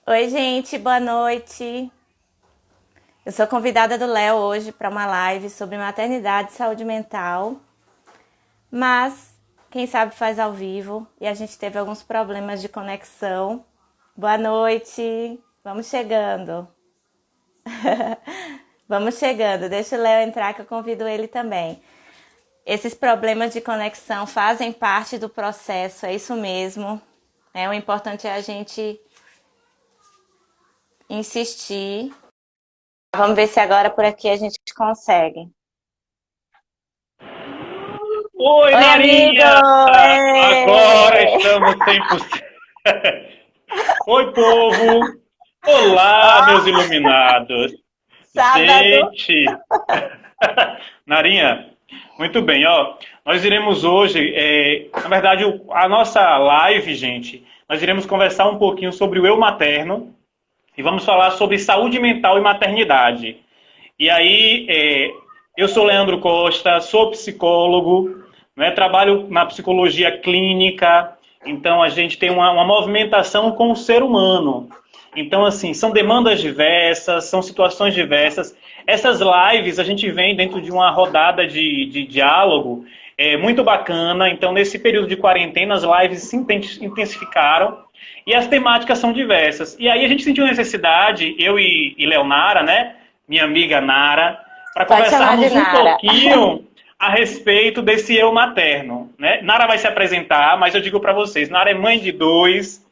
Oi, gente, boa noite. Eu sou convidada do Léo hoje para uma live sobre maternidade e saúde mental, mas quem sabe faz ao vivo e a gente teve alguns problemas de conexão. Boa noite, vamos chegando. Vamos chegando, deixa o Léo entrar que eu convido ele também. Esses problemas de conexão fazem parte do processo, é isso mesmo. O importante é a gente insistir. Vamos ver se agora por aqui a gente consegue. Oi, Oi, amigo! Narinha! Agora Ê! estamos 100%. Oi, povo! Olá, meus Ó, iluminados! sábado. Gente! Narinha, muito bem, ó. Nós iremos hoje, na verdade, a nossa live, gente, nós iremos conversar um pouquinho sobre o eu materno e vamos falar sobre saúde mental e maternidade. E aí, eu sou Leandro Costa, sou psicólogo, né, trabalho na psicologia clínica, então a gente tem uma movimentação com o ser humano. Então, assim, são demandas diversas, são situações diversas. Essas lives a gente vem dentro de uma rodada de diálogo muito bacana. Então, nesse período de quarentena, as lives se intensificaram e as temáticas são diversas. E aí a gente sentiu necessidade, eu e Leonara, né, minha amiga Nara, para Pode chamar de conversarmos um Nara. pouquinho a respeito desse eu materno. Né? Nara vai se apresentar, mas eu digo para vocês, Nara é mãe de dois,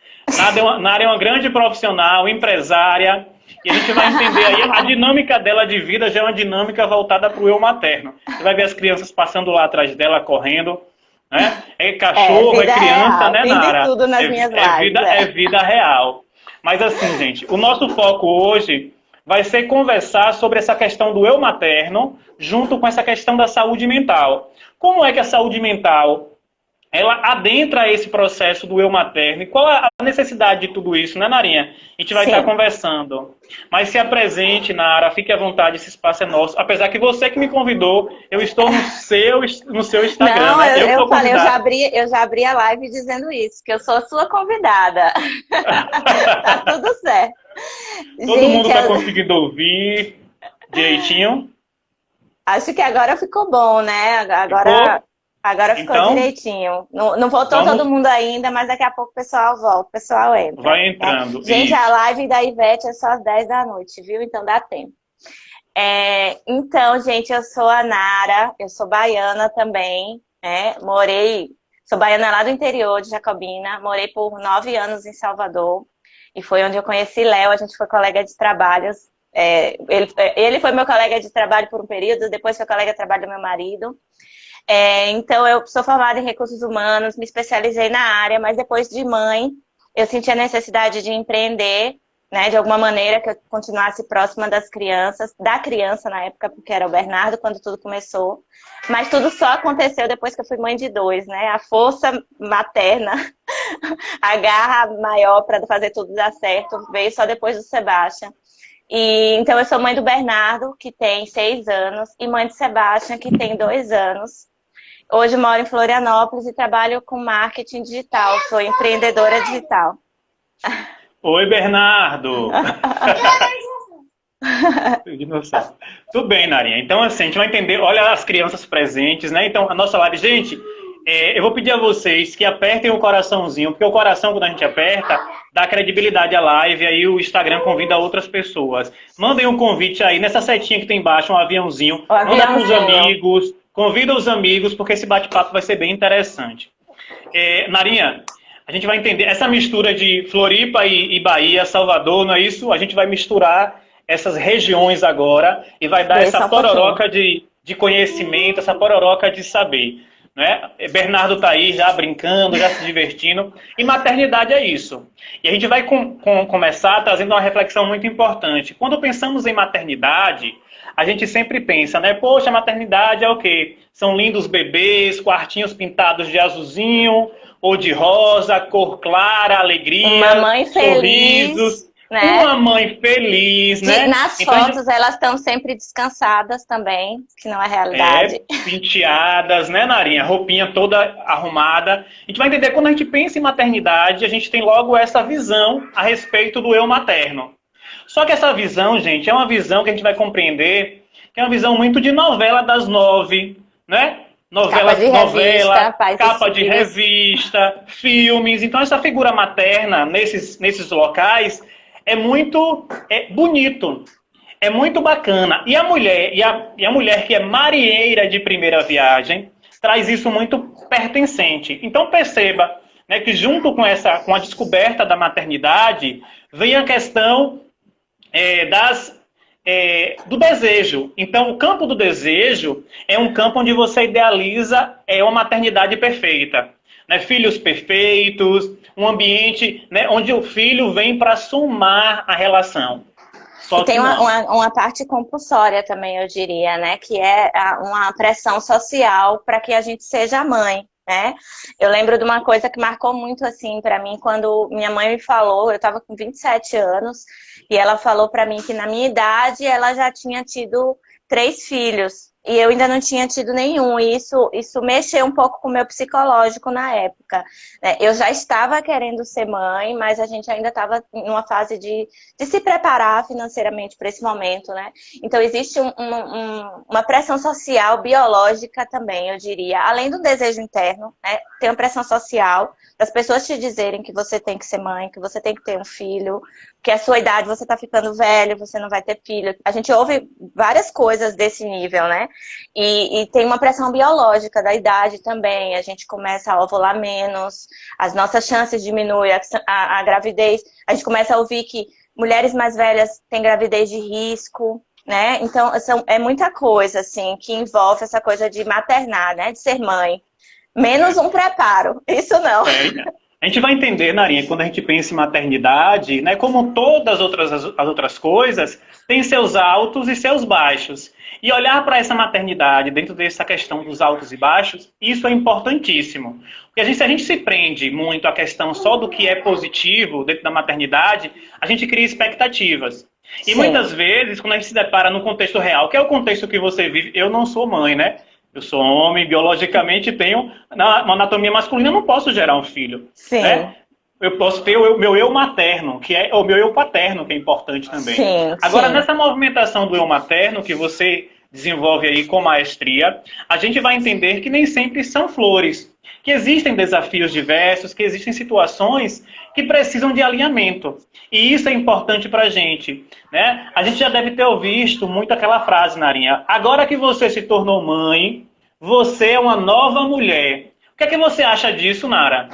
Nara é uma grande profissional, empresária, e a gente vai entender aí a dinâmica dela de vida já é uma dinâmica voltada para o eu materno. Você vai ver as crianças passando lá atrás dela, correndo, né? É cachorro, é Vida criança, real. né, Vim de Nara? tudo nas minhas lives. É vida real. Mas assim, gente, o nosso foco hoje vai ser conversar sobre essa questão do eu materno, junto com essa questão da saúde mental. Como é que a saúde mental ela adentra esse processo do eu materno? E qual é a necessidade de tudo isso, né, Narinha? A gente vai estar Sim. conversando. Mas se apresente, Nara, fique à vontade, esse espaço é nosso. Apesar que você que me convidou, eu estou no seu Instagram, Não, né? Eu eu sou falei, convidado. eu já abri a live dizendo isso, que eu sou a sua convidada. Tá tudo certo. Todo mundo Gente, está conseguindo ouvir direitinho? acho que agora ficou bom, né? Ficou? Agora ficou Então, direitinho. Não, não voltou todo vamos, mundo ainda, mas daqui a pouco o pessoal volta, o pessoal entra. vai Né? entrando. Gente, a Isso. live da Ivete é só às 10 da noite, viu? Então dá tempo. Então, gente, eu sou a Nara, eu sou baiana também, né? Sou baiana lá do interior de Jacobina, morei por 9 anos em Salvador, e foi onde eu conheci Léo, a gente foi colega de trabalhos. Ele foi meu colega de trabalho por um período, depois foi colega de trabalho do meu marido. Então, eu sou formada em recursos humanos, me especializei na área, mas depois de mãe, eu senti a necessidade de empreender, né, de alguma maneira que eu continuasse próxima das crianças, da criança na época, porque era o Bernardo quando tudo começou. Mas tudo só aconteceu depois que eu fui mãe de dois, né? A força materna, a garra maior para fazer tudo dar certo, veio só depois do Sebastião. E, então, eu sou mãe do Bernardo, que tem 6 anos, e mãe de Sebastião, que tem 2 anos. Hoje moro em Florianópolis e trabalho com marketing digital. Sou empreendedora digital. Oi, Bernardo. Dinossauro. Tudo bem, Narinha. Então, assim, a gente vai entender. Olha as crianças presentes, né? Então, a nossa live. Gente, eu vou pedir a vocês que apertem o coraçãozinho, porque o coração, quando a gente aperta, dá credibilidade à live, aí o Instagram convida outras pessoas. Mandem um convite aí, nessa setinha que tem embaixo, um aviãozinho. O Manda para os aviãozinho. amigos, convida os amigos, porque esse bate-papo vai ser bem interessante. Narinha, a gente vai entender essa mistura de Floripa e Bahia, Salvador, não é isso? A gente vai misturar essas regiões agora e vai dar Vê essa só um pouquinho. pororoca de conhecimento, essa pororoca de saber. Né? Bernardo está aí já brincando, já se divertindo. E maternidade é isso. E a gente vai começar trazendo uma reflexão muito importante. Quando pensamos em maternidade, a gente sempre pensa, né? Poxa, maternidade é o quê? São lindos bebês, quartinhos pintados de azulzinho ou de rosa, cor clara, Uma alegria, mãe feliz. sorrisos. né? Uma mãe feliz, né? Nas Então, fotos elas estão sempre descansadas também, que não é realidade. penteadas, né, Narinha? Roupinha toda arrumada. A gente vai entender quando a gente pensa em maternidade, a gente tem logo essa visão a respeito do eu materno. Só que essa visão, gente, é uma visão que a gente vai compreender que é uma visão muito de novela das 9, né? Capa de revista, pais e capa de filhos. revista, filmes. Então, essa figura materna nesses locais é muito bonito. É muito bacana. E a mulher, a mulher que é marinheira de primeira viagem, traz isso muito pertencente. Então perceba, né, que junto com a descoberta da maternidade, vem a questão do desejo. Então, o campo do desejo é um campo onde você idealiza uma maternidade perfeita. Né, filhos perfeitos, um ambiente, né, onde o filho vem para somar a relação. E tem uma parte compulsória também, eu diria, né? Que é uma pressão social para que a gente seja mãe, né? Eu lembro de uma coisa que marcou muito, assim, para mim, quando minha mãe me falou, eu estava com 27 anos, e ela falou para mim que na minha idade ela já tinha tido 3 filhos. E eu ainda não tinha tido nenhum, e isso mexeu um pouco com o meu psicológico na época. Eu já estava querendo ser mãe, mas a gente ainda estava em uma fase de se preparar financeiramente para esse momento, né? Então existe uma pressão social, biológica também, eu diria. Além do desejo interno, né? Tem uma pressão social das pessoas te dizerem que você tem que ser mãe, que você tem que ter um filho, que a sua idade, você tá ficando velho, você não vai ter filho. A gente ouve várias coisas desse nível, né? E tem uma pressão biológica da idade também. A gente começa a ovular menos, as nossas chances diminuem, a gravidez. A gente começa a ouvir que mulheres mais velhas têm gravidez de risco, né? Então, é muita coisa, assim, que envolve essa coisa de maternar, né? De ser mãe. Menos um preparo. Isso não. A gente vai entender, Narinha, quando a gente pensa em maternidade, né, como todas as outras coisas, tem seus altos e seus baixos. E olhar para essa maternidade, dentro dessa questão dos altos e baixos, isso é importantíssimo. Porque se a gente se prende muito à questão só do que é positivo dentro da maternidade, a gente cria expectativas. E muitas vezes, quando a gente se depara no contexto real, que é o contexto que você vive, eu não sou mãe, né? Eu sou homem, biologicamente tenho uma anatomia masculina, eu não posso gerar um filho. Sim. Né? Eu posso ter o meu eu materno, que é o meu eu paterno, que é importante também. Sim, agora, sim. Nessa movimentação do eu materno, que você desenvolve aí com maestria, a gente vai entender que nem sempre são flores. Que existem desafios diversos, que existem situações que precisam de alinhamento. E isso é importante para a gente. Né? A gente já deve ter ouvido muito aquela frase, Narinha. Agora que você se tornou mãe, você é uma nova mulher. O que é que você acha disso, Nara?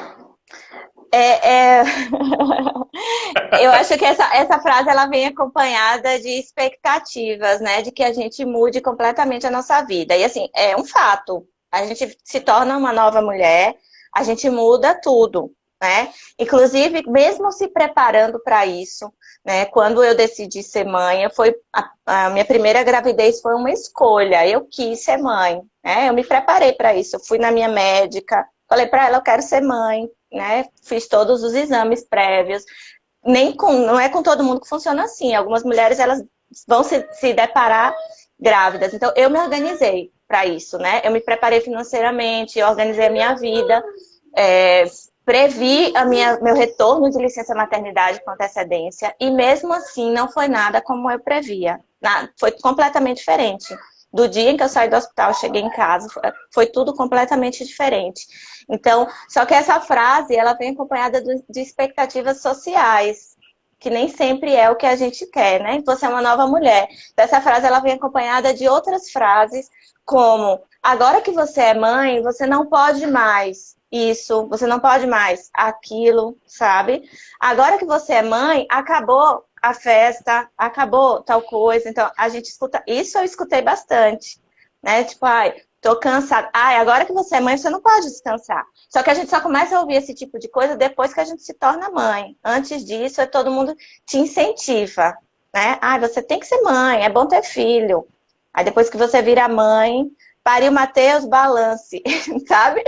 Eu acho que essa frase ela vem acompanhada de expectativas, né? De que a gente mude completamente a nossa vida. E assim, é um fato. A gente se torna uma nova mulher, a gente muda tudo, né? Inclusive, mesmo se preparando para isso, né? Quando eu decidi ser mãe, a minha primeira gravidez foi uma escolha. Eu quis ser mãe, né? Eu me preparei para isso. Eu fui na minha médica, falei para ela, eu quero ser mãe, né? Fiz todos os exames prévios. Não é com todo mundo que funciona assim. Algumas mulheres elas vão se deparar grávidas. Então, eu me organizei para isso, né? Eu me preparei financeiramente, eu organizei a minha vida, previ meu retorno de licença maternidade com antecedência e mesmo assim não foi nada como eu previa. Foi completamente diferente. Do dia em que eu saí do hospital, cheguei em casa, foi tudo completamente diferente. Então, só que essa frase, ela vem acompanhada de expectativas sociais, que nem sempre é o que a gente quer, né? Você é uma nova mulher. Então, essa frase, ela vem acompanhada de outras frases, como, agora que você é mãe, você não pode mais isso, você não pode mais aquilo, sabe? Agora que você é mãe, acabou a festa, acabou tal coisa. Então, a gente escuta... Isso eu escutei bastante, né? Tipo, ai, tô cansada. Ai, agora que você é mãe, você não pode descansar. Só que a gente só começa a ouvir esse tipo de coisa depois que a gente se torna mãe. Antes disso, todo mundo te incentiva, né? Ai, você tem que ser mãe, é bom ter filho. Aí depois que você vira mãe, pariu Mateus, balance, sabe?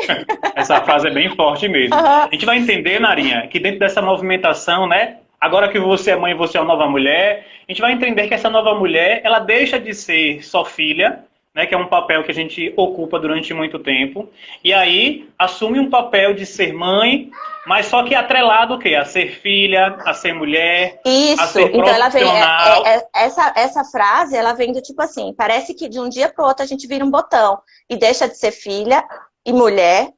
Essa frase é bem forte mesmo. A gente vai entender, Narinha, que dentro dessa movimentação, né, agora que você é mãe, você é uma nova mulher, a gente vai entender que essa nova mulher, ela deixa de ser só filha, né, que é um papel que a gente ocupa durante muito tempo, e aí assume um papel de ser mãe, mas só que atrelado o quê? A ser filha, a ser mulher, a Isso, ser então ela vem, profissional. essa frase, ela vem do tipo assim, parece que de um dia para o outro a gente vira um botão e deixa de ser filha e mulher,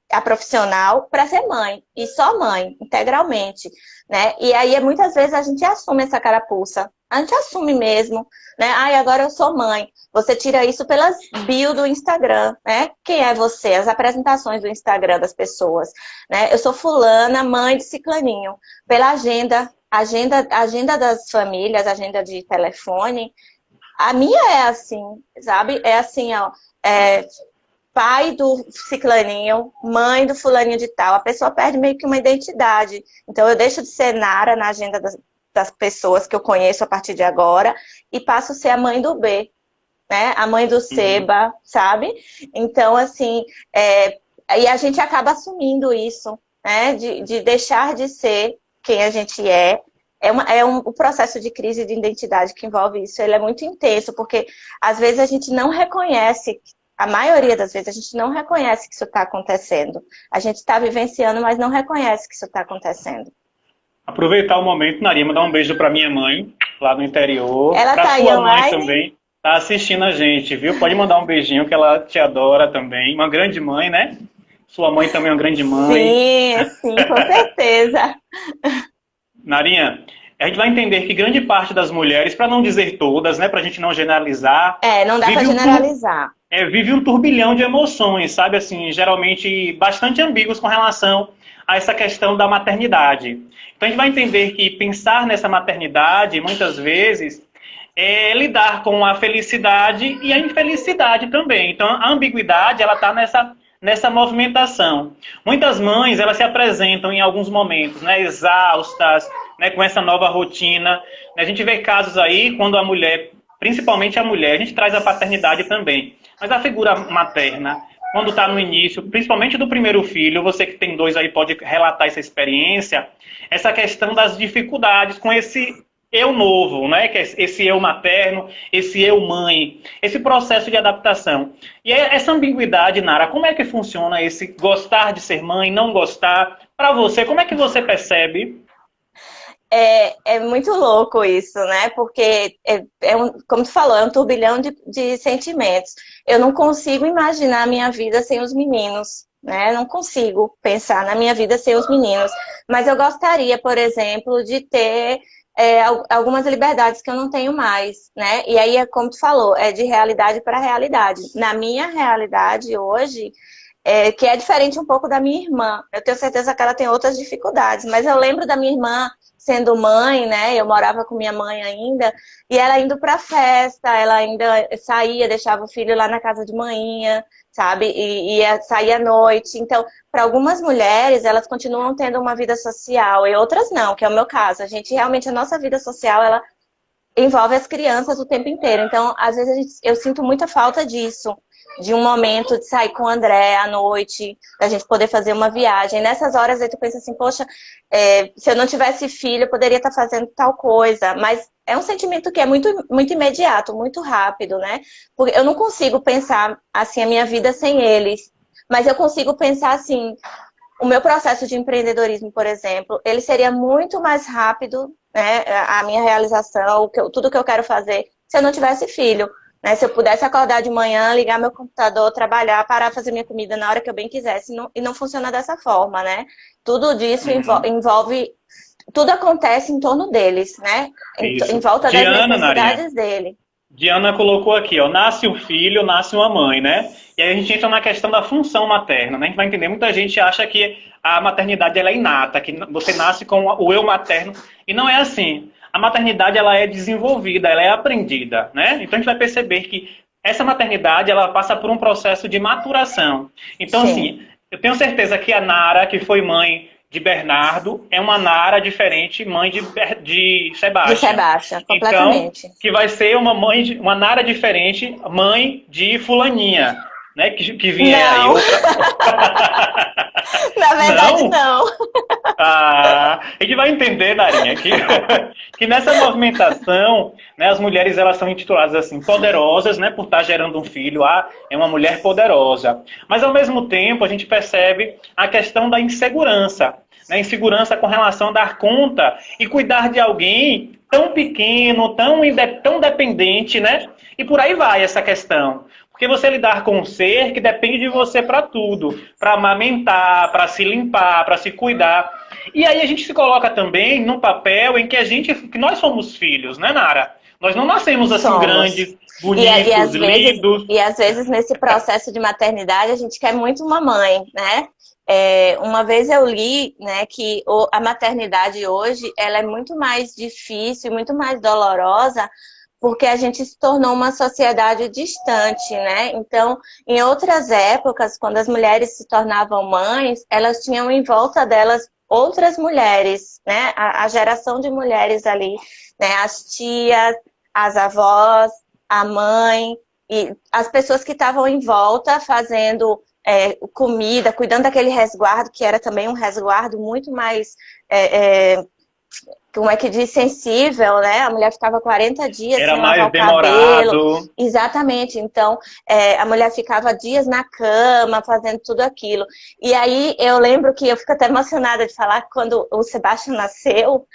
a profissional, para ser mãe, e só mãe, integralmente, né? E aí muitas vezes a gente assume essa carapuça, a gente assume mesmo, né? Ai, agora eu sou mãe. Você tira isso pelas bio do Instagram, né? Quem é você? As apresentações do Instagram das pessoas, né? Eu sou fulana, mãe de ciclaninho. Pela agenda das famílias, agenda de telefone, a minha é assim, sabe? É assim, ó, pai do ciclaninho, mãe do fulaninho de tal. A pessoa perde meio que uma identidade. Então eu deixo de ser Nara na agenda das pessoas que eu conheço a partir de agora e passo a ser a mãe do B, né? A mãe do Seba, sabe? Então, assim, e a gente acaba assumindo isso, né? De deixar de ser quem a gente é. O processo de crise de identidade que envolve isso, ele é muito intenso, porque às vezes a gente não reconhece, a maioria das vezes a gente não reconhece que isso está acontecendo. A gente está vivenciando, mas não reconhece que isso está acontecendo. Aproveitar o momento, Naria, mandar um beijo para minha mãe, lá no interior, Ela para tá aí sua mãe online? também, tá assistindo a gente, viu? Pode mandar um beijinho que ela te adora também. Uma grande mãe, né? Sua mãe também é uma grande mãe. Sim, sim, com certeza. Narinha, a gente vai entender que grande parte das mulheres, para não dizer todas, né, para a gente não generalizar, Não dá para vive generalizar. vive um turbilhão de emoções, sabe? Assim, geralmente bastante ambíguos com relação a essa questão da maternidade. Então a gente vai entender que pensar nessa maternidade, muitas vezes, é lidar com a felicidade e a infelicidade também. Então a ambiguidade, ela está nessa movimentação. Muitas mães, elas se apresentam em alguns momentos, né, exaustas, né, com essa nova rotina. A gente vê casos aí quando a mulher, principalmente a mulher, a gente traz a paternidade também, mas a figura materna, quando está no início, principalmente do primeiro filho, você que tem dois aí pode relatar essa experiência, essa questão das dificuldades com esse eu novo, né? Que é esse eu materno, esse eu mãe, esse processo de adaptação. E essa ambiguidade, Nara, como é que funciona esse gostar de ser mãe, não gostar? Para você, como é que você percebe? É muito louco isso, né? Porque, como tu falou, é um turbilhão de sentimentos. Eu não consigo imaginar a minha vida sem os meninos, né? Não consigo pensar na minha vida sem os meninos. Mas eu gostaria, por exemplo, de ter algumas liberdades que eu não tenho mais, né? E aí, como tu falou, é de realidade para realidade. Na minha realidade hoje, que é diferente um pouco da minha irmã. Eu tenho certeza que ela tem outras dificuldades, mas eu lembro da minha irmã sendo mãe, né? Eu morava com minha mãe ainda, e ela indo pra festa, ela ainda saía, deixava o filho lá na casa de manhã, sabe? E ia sair à noite. Então, para algumas mulheres, elas continuam tendo uma vida social, e outras não, que é o meu caso. A gente realmente, a nossa vida social, ela envolve as crianças o tempo inteiro. Então, às vezes, eu sinto muita falta disso, de um momento de sair com o André à noite, da gente poder fazer uma viagem. Nessas horas aí tu pensa assim, poxa, se eu não tivesse filho, eu poderia estar fazendo tal coisa. Mas é um sentimento que é muito, muito imediato, muito rápido, né? Porque eu não consigo pensar assim a minha vida sem eles. Mas eu consigo pensar assim, o meu processo de empreendedorismo, por exemplo, ele seria muito mais rápido, né? A minha realização, tudo que eu quero fazer, se eu não tivesse filho. Né? Se eu pudesse acordar de manhã, ligar meu computador, trabalhar, parar, fazer minha comida na hora que eu bem quisesse, e não funciona dessa forma, né? Tudo disso envolve, tudo acontece em torno deles, né? Em Isso. volta das Diana, Narinha. necessidades dele. Diana colocou aqui, ó, nasce um filho, nasce uma mãe, né? E aí a gente entra na questão da função materna, né? A gente vai entender, muita gente acha que a maternidade ela é inata, que você nasce com o eu materno, e não é assim. A maternidade ela é desenvolvida, ela é aprendida, né? Então a gente vai perceber que essa maternidade ela passa por um processo de maturação. Então, assim, eu tenho certeza que a Nara, que foi mãe de Bernardo, é uma Nara diferente, mãe de Sebastião. De Sebastião, completamente. Então, que vai ser uma Nara diferente, mãe de fulaninha. né? Que vier aí Não, outra. na verdade Não? não. Ah, a gente vai entender, Narinha, que nessa movimentação, né, as mulheres elas são intituladas assim, poderosas, né, por estar gerando um filho. Ah, é uma mulher poderosa. Mas ao mesmo tempo a gente percebe a questão da insegurança, né, insegurança com relação a dar conta e cuidar de alguém tão pequeno, tão dependente, né? E por aí vai essa questão. Porque você lidar com um ser que depende de você para tudo, para amamentar, para se limpar, para se cuidar. E aí a gente se coloca também num papel em que que nós somos filhos, né, Nara? Nós não nascemos assim Somos. grandes, bonitos, lindos. E às vezes nesse processo de maternidade a gente quer muito uma mãe, né? Uma vez eu li, né, que a maternidade hoje ela é muito mais difícil, muito mais dolorosa, porque a gente se tornou uma sociedade distante, né? Então, em outras épocas, quando as mulheres se tornavam mães, elas tinham em volta delas outras mulheres, né? A geração de mulheres ali, né? As tias, as avós, a mãe, e as pessoas que estavam em volta fazendo comida, cuidando daquele resguardo, que era também um resguardo muito mais, como é que diz, sensível, né? A mulher ficava 40 dias Era sem lavar mais o cabelo. demorado. Exatamente. Então, a mulher ficava dias na cama, fazendo tudo aquilo. E aí, eu lembro que eu fico até emocionada de falar que quando o Sebastião nasceu...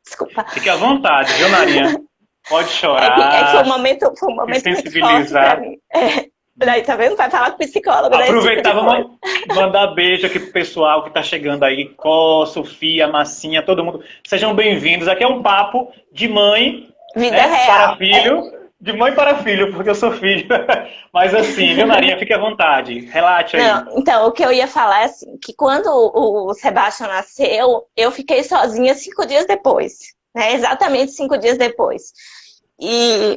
Desculpa. Fique à vontade, viu, Narinha? Pode Que chorar, foi um se momento muito forte para sensibilizar. mim. Daí, tá vendo? Vai falar com o psicólogo, né? Esse tipo Aproveitar, de coisa. vamos mandar beijo aqui pro pessoal que está chegando aí. Có, Sofia, Massinha, todo mundo. Sejam bem-vindos. Aqui é um papo de mãe, Vida né, para real. filho. De mãe para filho, porque eu sou filho. Mas assim, viu, Marinha? Fique à vontade. Relate aí. Não, então, o que eu ia falar é assim, que quando o Sebastião nasceu, eu fiquei sozinha 5 dias depois, né? Exatamente 5 dias depois. E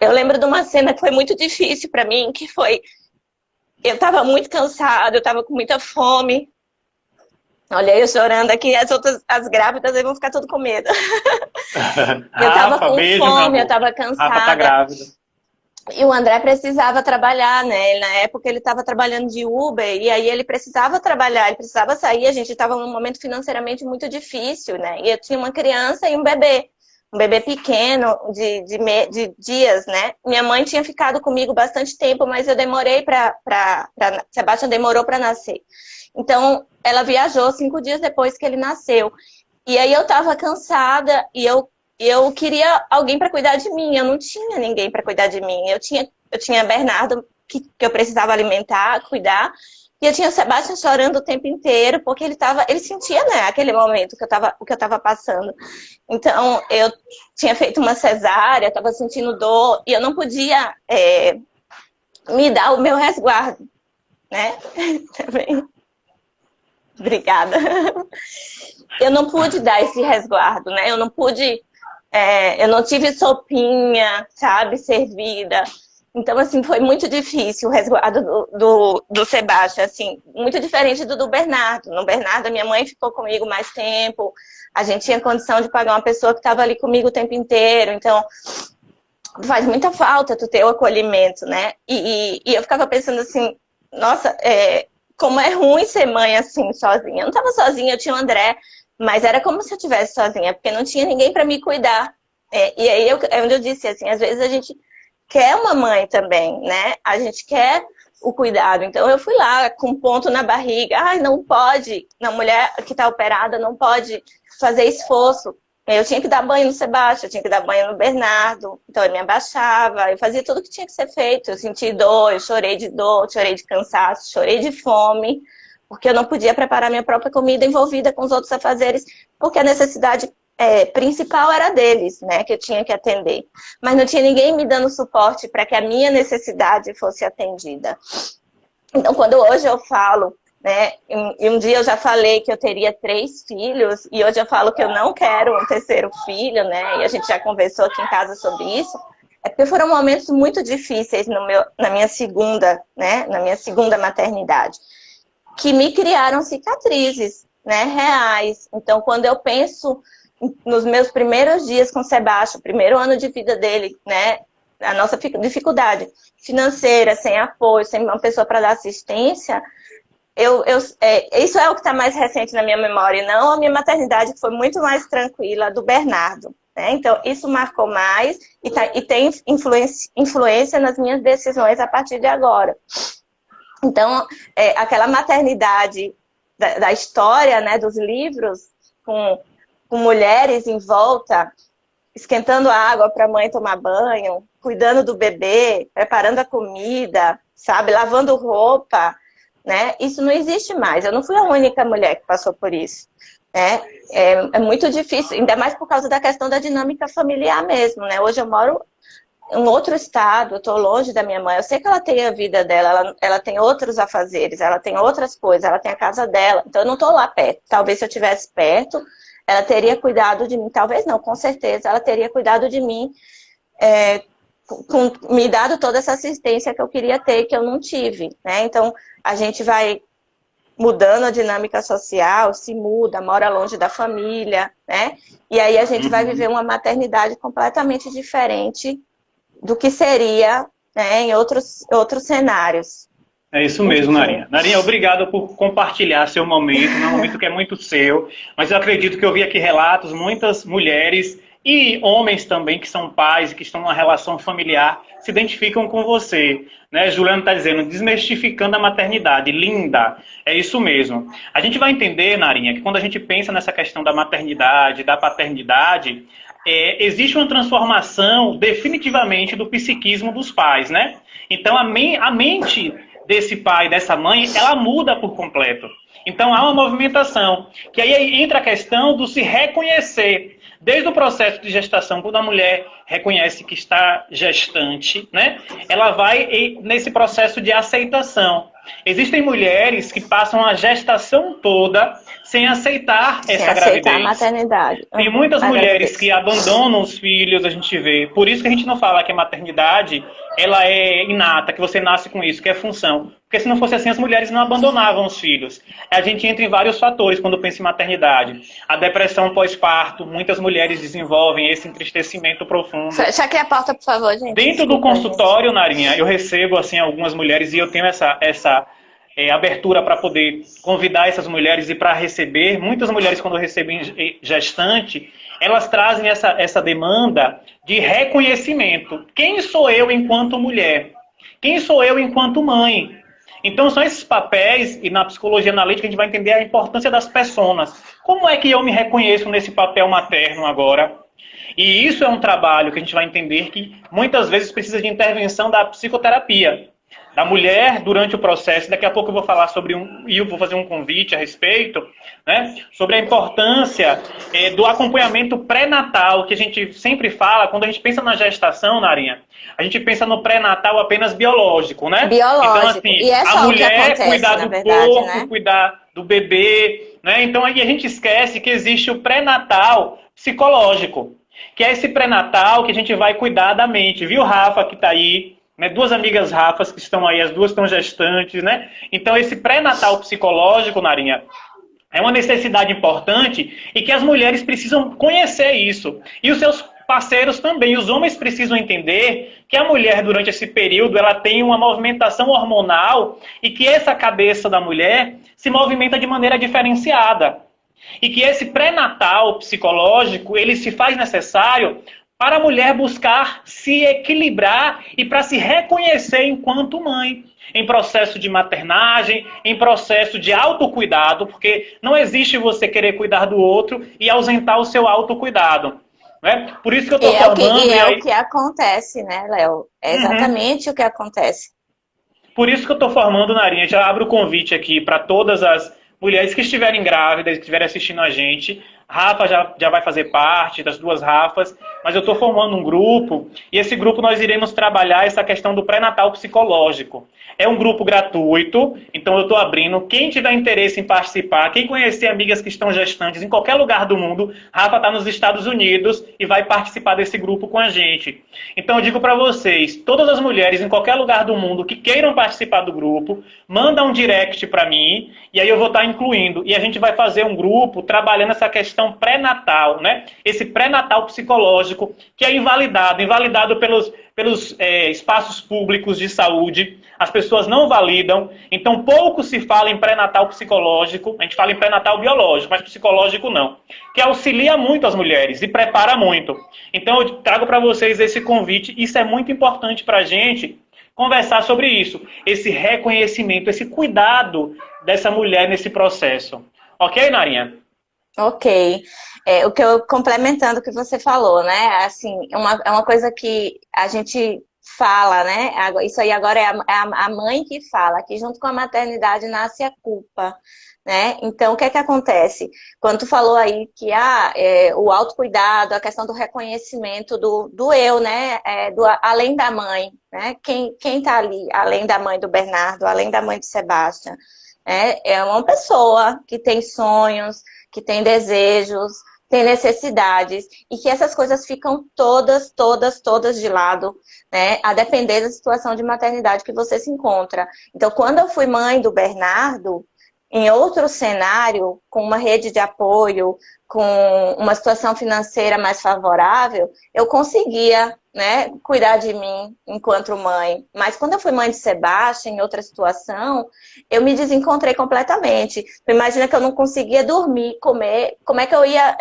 eu lembro de uma cena que foi muito difícil para mim, que foi, eu estava muito cansada, eu estava com muita fome. Olha, eu chorando aqui, as grávidas aí vão ficar tudo com medo. Eu estava Rafa, com beijo, meu fome, eu amor. estava Rafa tá cansada. grávida. E o André precisava trabalhar, né? Na época ele estava trabalhando de Uber, e aí ele precisava trabalhar, ele precisava sair, a gente estava num momento financeiramente muito difícil, né? E eu tinha uma criança e um bebê pequeno, de dias, né? Minha mãe tinha ficado comigo bastante tempo, mas eu demorei Sebastião demorou para nascer. Então, ela viajou 5 dias depois que ele nasceu. E aí eu estava cansada e eu queria alguém para cuidar de mim. Eu não tinha ninguém para cuidar de mim. Eu tinha Bernardo que eu precisava alimentar, cuidar. E eu tinha o Sebastião chorando o tempo inteiro, porque ele sentia, né, aquele momento o que eu estava passando. Então, eu tinha feito uma cesárea, estava sentindo dor, e eu não podia me dar o meu resguardo, né? Também. Obrigada. Eu não pude dar esse resguardo, né? Eu não pude, eu não tive sopinha, sabe, servida. Então, assim, foi muito difícil o resguardo do Sebastião, assim, muito diferente do Bernardo. No Bernardo, a minha mãe ficou comigo mais tempo, a gente tinha condição de pagar uma pessoa que estava ali comigo o tempo inteiro, então faz muita falta tu ter o acolhimento, né? E eu ficava pensando assim, nossa, como é ruim ser mãe assim, sozinha. Eu não estava sozinha, eu tinha o André, mas era como se eu estivesse sozinha, porque não tinha ninguém para me cuidar. E aí é onde eu disse assim, às vezes a gente quer uma mãe também, né? A gente quer o cuidado. Então eu fui lá com um ponto na barriga. Ai, não pode, na mulher que está operada não pode fazer esforço. Eu tinha que dar banho no Sebastião, eu tinha que dar banho no Bernardo. Então eu me abaixava, eu fazia tudo o que tinha que ser feito. Eu senti dor, eu chorei de dor, chorei de cansaço, chorei de fome, porque eu não podia preparar minha própria comida envolvida com os outros afazeres, porque a necessidade principal era deles, né, que eu tinha que atender. Mas não tinha ninguém me dando suporte para que a minha necessidade fosse atendida. Então, quando hoje eu falo, né, e um dia eu já falei que eu teria 3 filhos, e hoje eu falo que eu não quero um terceiro filho, né, e a gente já conversou aqui em casa sobre isso, é porque foram momentos muito difíceis na minha segunda, né, na minha segunda maternidade, que me criaram cicatrizes, né, reais. Então, quando eu penso nos meus primeiros dias com o Sebastião, primeiro ano de vida dele, né, a nossa dificuldade financeira, sem apoio, sem uma pessoa para dar assistência, isso é o que está mais recente na minha memória, e não a minha maternidade, que foi muito mais tranquila, do Bernardo. Né? Então, isso marcou mais e tem influência nas minhas decisões a partir de agora. Então, aquela maternidade da história, né, dos livros, com mulheres em volta, esquentando a água para a mãe tomar banho, cuidando do bebê, preparando a comida, sabe, lavando roupa, né? Isso não existe mais. Eu não fui a única mulher que passou por isso. Né? É muito difícil, ainda mais por causa da questão da dinâmica familiar mesmo. Né? Hoje eu moro em outro estado, eu estou longe da minha mãe. Eu sei que ela tem a vida dela, ela tem outros afazeres, ela tem outras coisas, ela tem a casa dela. Então eu não estou lá perto. Talvez se eu estivesse perto, ela teria cuidado de mim. Talvez não, com certeza. Ela teria cuidado de mim, me dado toda essa assistência que eu queria ter, que eu não tive. Né? Então a gente vai mudando a dinâmica social, se muda, mora longe da família, né? E aí a gente vai viver uma maternidade completamente diferente do que seria, né, em outros cenários. É isso mesmo, Narinha. Narinha, obrigado por compartilhar seu momento, um momento que é muito seu, mas eu acredito que eu vi aqui relatos, muitas mulheres e homens também que são pais e que estão numa relação familiar se identificam com você. Né? Juliana está dizendo, desmistificando a maternidade. Linda, é isso mesmo. A gente vai entender, Narinha, que quando a gente pensa nessa questão da maternidade, da paternidade, existe uma transformação definitivamente do psiquismo dos pais, né? Então a mente desse pai, dessa mãe, ela muda por completo. Então há uma movimentação, que aí entra a questão do se reconhecer. Desde o processo de gestação, quando a mulher reconhece que está gestante, né, ela vai nesse processo de aceitação. Existem mulheres que passam a gestação toda sem aceitar essa gravidez. Sem aceitar a maternidade. Tem muitas mulheres que abandonam os filhos, a gente vê. Por isso que a gente não fala que a maternidade ela é inata, que você nasce com isso, que é função. Porque se não fosse assim, as mulheres não abandonavam os filhos. A gente entra em vários fatores quando pensa em maternidade. A depressão pós-parto, muitas mulheres desenvolvem esse entristecimento profundo. Fecha aqui a porta, por favor, gente. Dentro do consultório, Narinha, eu recebo assim algumas mulheres e eu tenho essa abertura para poder convidar essas mulheres e para receber. Muitas mulheres, quando recebem gestante, elas trazem essa demanda de reconhecimento. Quem sou eu enquanto mulher? Quem sou eu enquanto mãe? Então são esses papéis, e na psicologia analítica a gente vai entender a importância das personas. Como é que eu me reconheço nesse papel materno agora? E isso é um trabalho que a gente vai entender que muitas vezes precisa de intervenção da psicoterapia. Da mulher durante o processo, daqui a pouco eu vou falar e eu vou fazer um convite a respeito, né, sobre a importância do acompanhamento pré-natal, que a gente sempre fala, quando a gente pensa na gestação, Narinha, a gente pensa no pré-natal apenas biológico, né? Biológico. Então, assim, e é só a mulher acontece, cuidar do verdade, corpo, né? cuidar do bebê, né? Então aí a gente esquece que existe o pré-natal psicológico, que é esse pré-natal que a gente vai cuidar da mente, viu, Rafa, que está aí? Né, duas amigas Rafas que estão aí, as duas estão gestantes, né? Então esse pré-natal psicológico, Narinha, é uma necessidade importante e que as mulheres precisam conhecer isso. E os seus parceiros também. Os homens precisam entender que a mulher, durante esse período, ela tem uma movimentação hormonal e que essa cabeça da mulher se movimenta de maneira diferenciada. E que esse pré-natal psicológico, ele se faz necessário para a mulher buscar se equilibrar e para se reconhecer enquanto mãe, em processo de maternagem, em processo de autocuidado, porque não existe você querer cuidar do outro e ausentar o seu autocuidado. Né? Por isso que eu estou formando... o que acontece, né, Léo? É exatamente o que acontece. Por isso que eu estou formando, Narinha, já abro o convite aqui para todas as mulheres que estiverem grávidas, que estiverem assistindo a gente. Rafa já vai fazer parte, das duas Rafas, mas eu estou formando um grupo, e esse grupo nós iremos trabalhar essa questão do pré-natal psicológico. É um grupo gratuito, então eu estou abrindo. Quem tiver interesse em participar, quem conhecer amigas que estão gestantes em qualquer lugar do mundo, Rafa está nos Estados Unidos e vai participar desse grupo com a gente. Então eu digo para vocês, todas as mulheres em qualquer lugar do mundo que queiram participar do grupo, manda um direct para mim, e aí eu vou estar incluindo. E a gente vai fazer um grupo trabalhando essa questão questão pré-natal, né? Esse pré-natal psicológico que é invalidado pelos espaços públicos de saúde. As pessoas não validam, então pouco se fala em pré-natal psicológico, a gente fala em pré-natal biológico, mas psicológico não, que auxilia muito as mulheres e prepara muito. Então eu trago para vocês esse convite, isso é muito importante para a gente conversar sobre isso, esse reconhecimento, esse cuidado dessa mulher nesse processo. Ok, Narinha? Ok. O que eu complementando o que você falou, né? Assim, é uma coisa que a gente fala, né? Isso aí agora é a mãe que fala, que junto com a maternidade nasce a culpa, né? Então, o que é que acontece? Quando tu falou aí que o autocuidado, a questão do reconhecimento do eu, né? Além da mãe, né? Quem tá ali, além da mãe do Bernardo, além da mãe de Sebastião, é uma pessoa que tem sonhos, que tem desejos, tem necessidades, e que essas coisas ficam todas de lado, né? A depender da situação de maternidade que você se encontra. Então, quando eu fui mãe do Bernardo, em outro cenário, com uma rede de apoio, com uma situação financeira mais favorável, eu conseguia, né, cuidar de mim enquanto mãe. Mas quando eu fui mãe de Sebastião, em outra situação, eu me desencontrei completamente. Imagina que eu não conseguia dormir, comer, como é que eu ia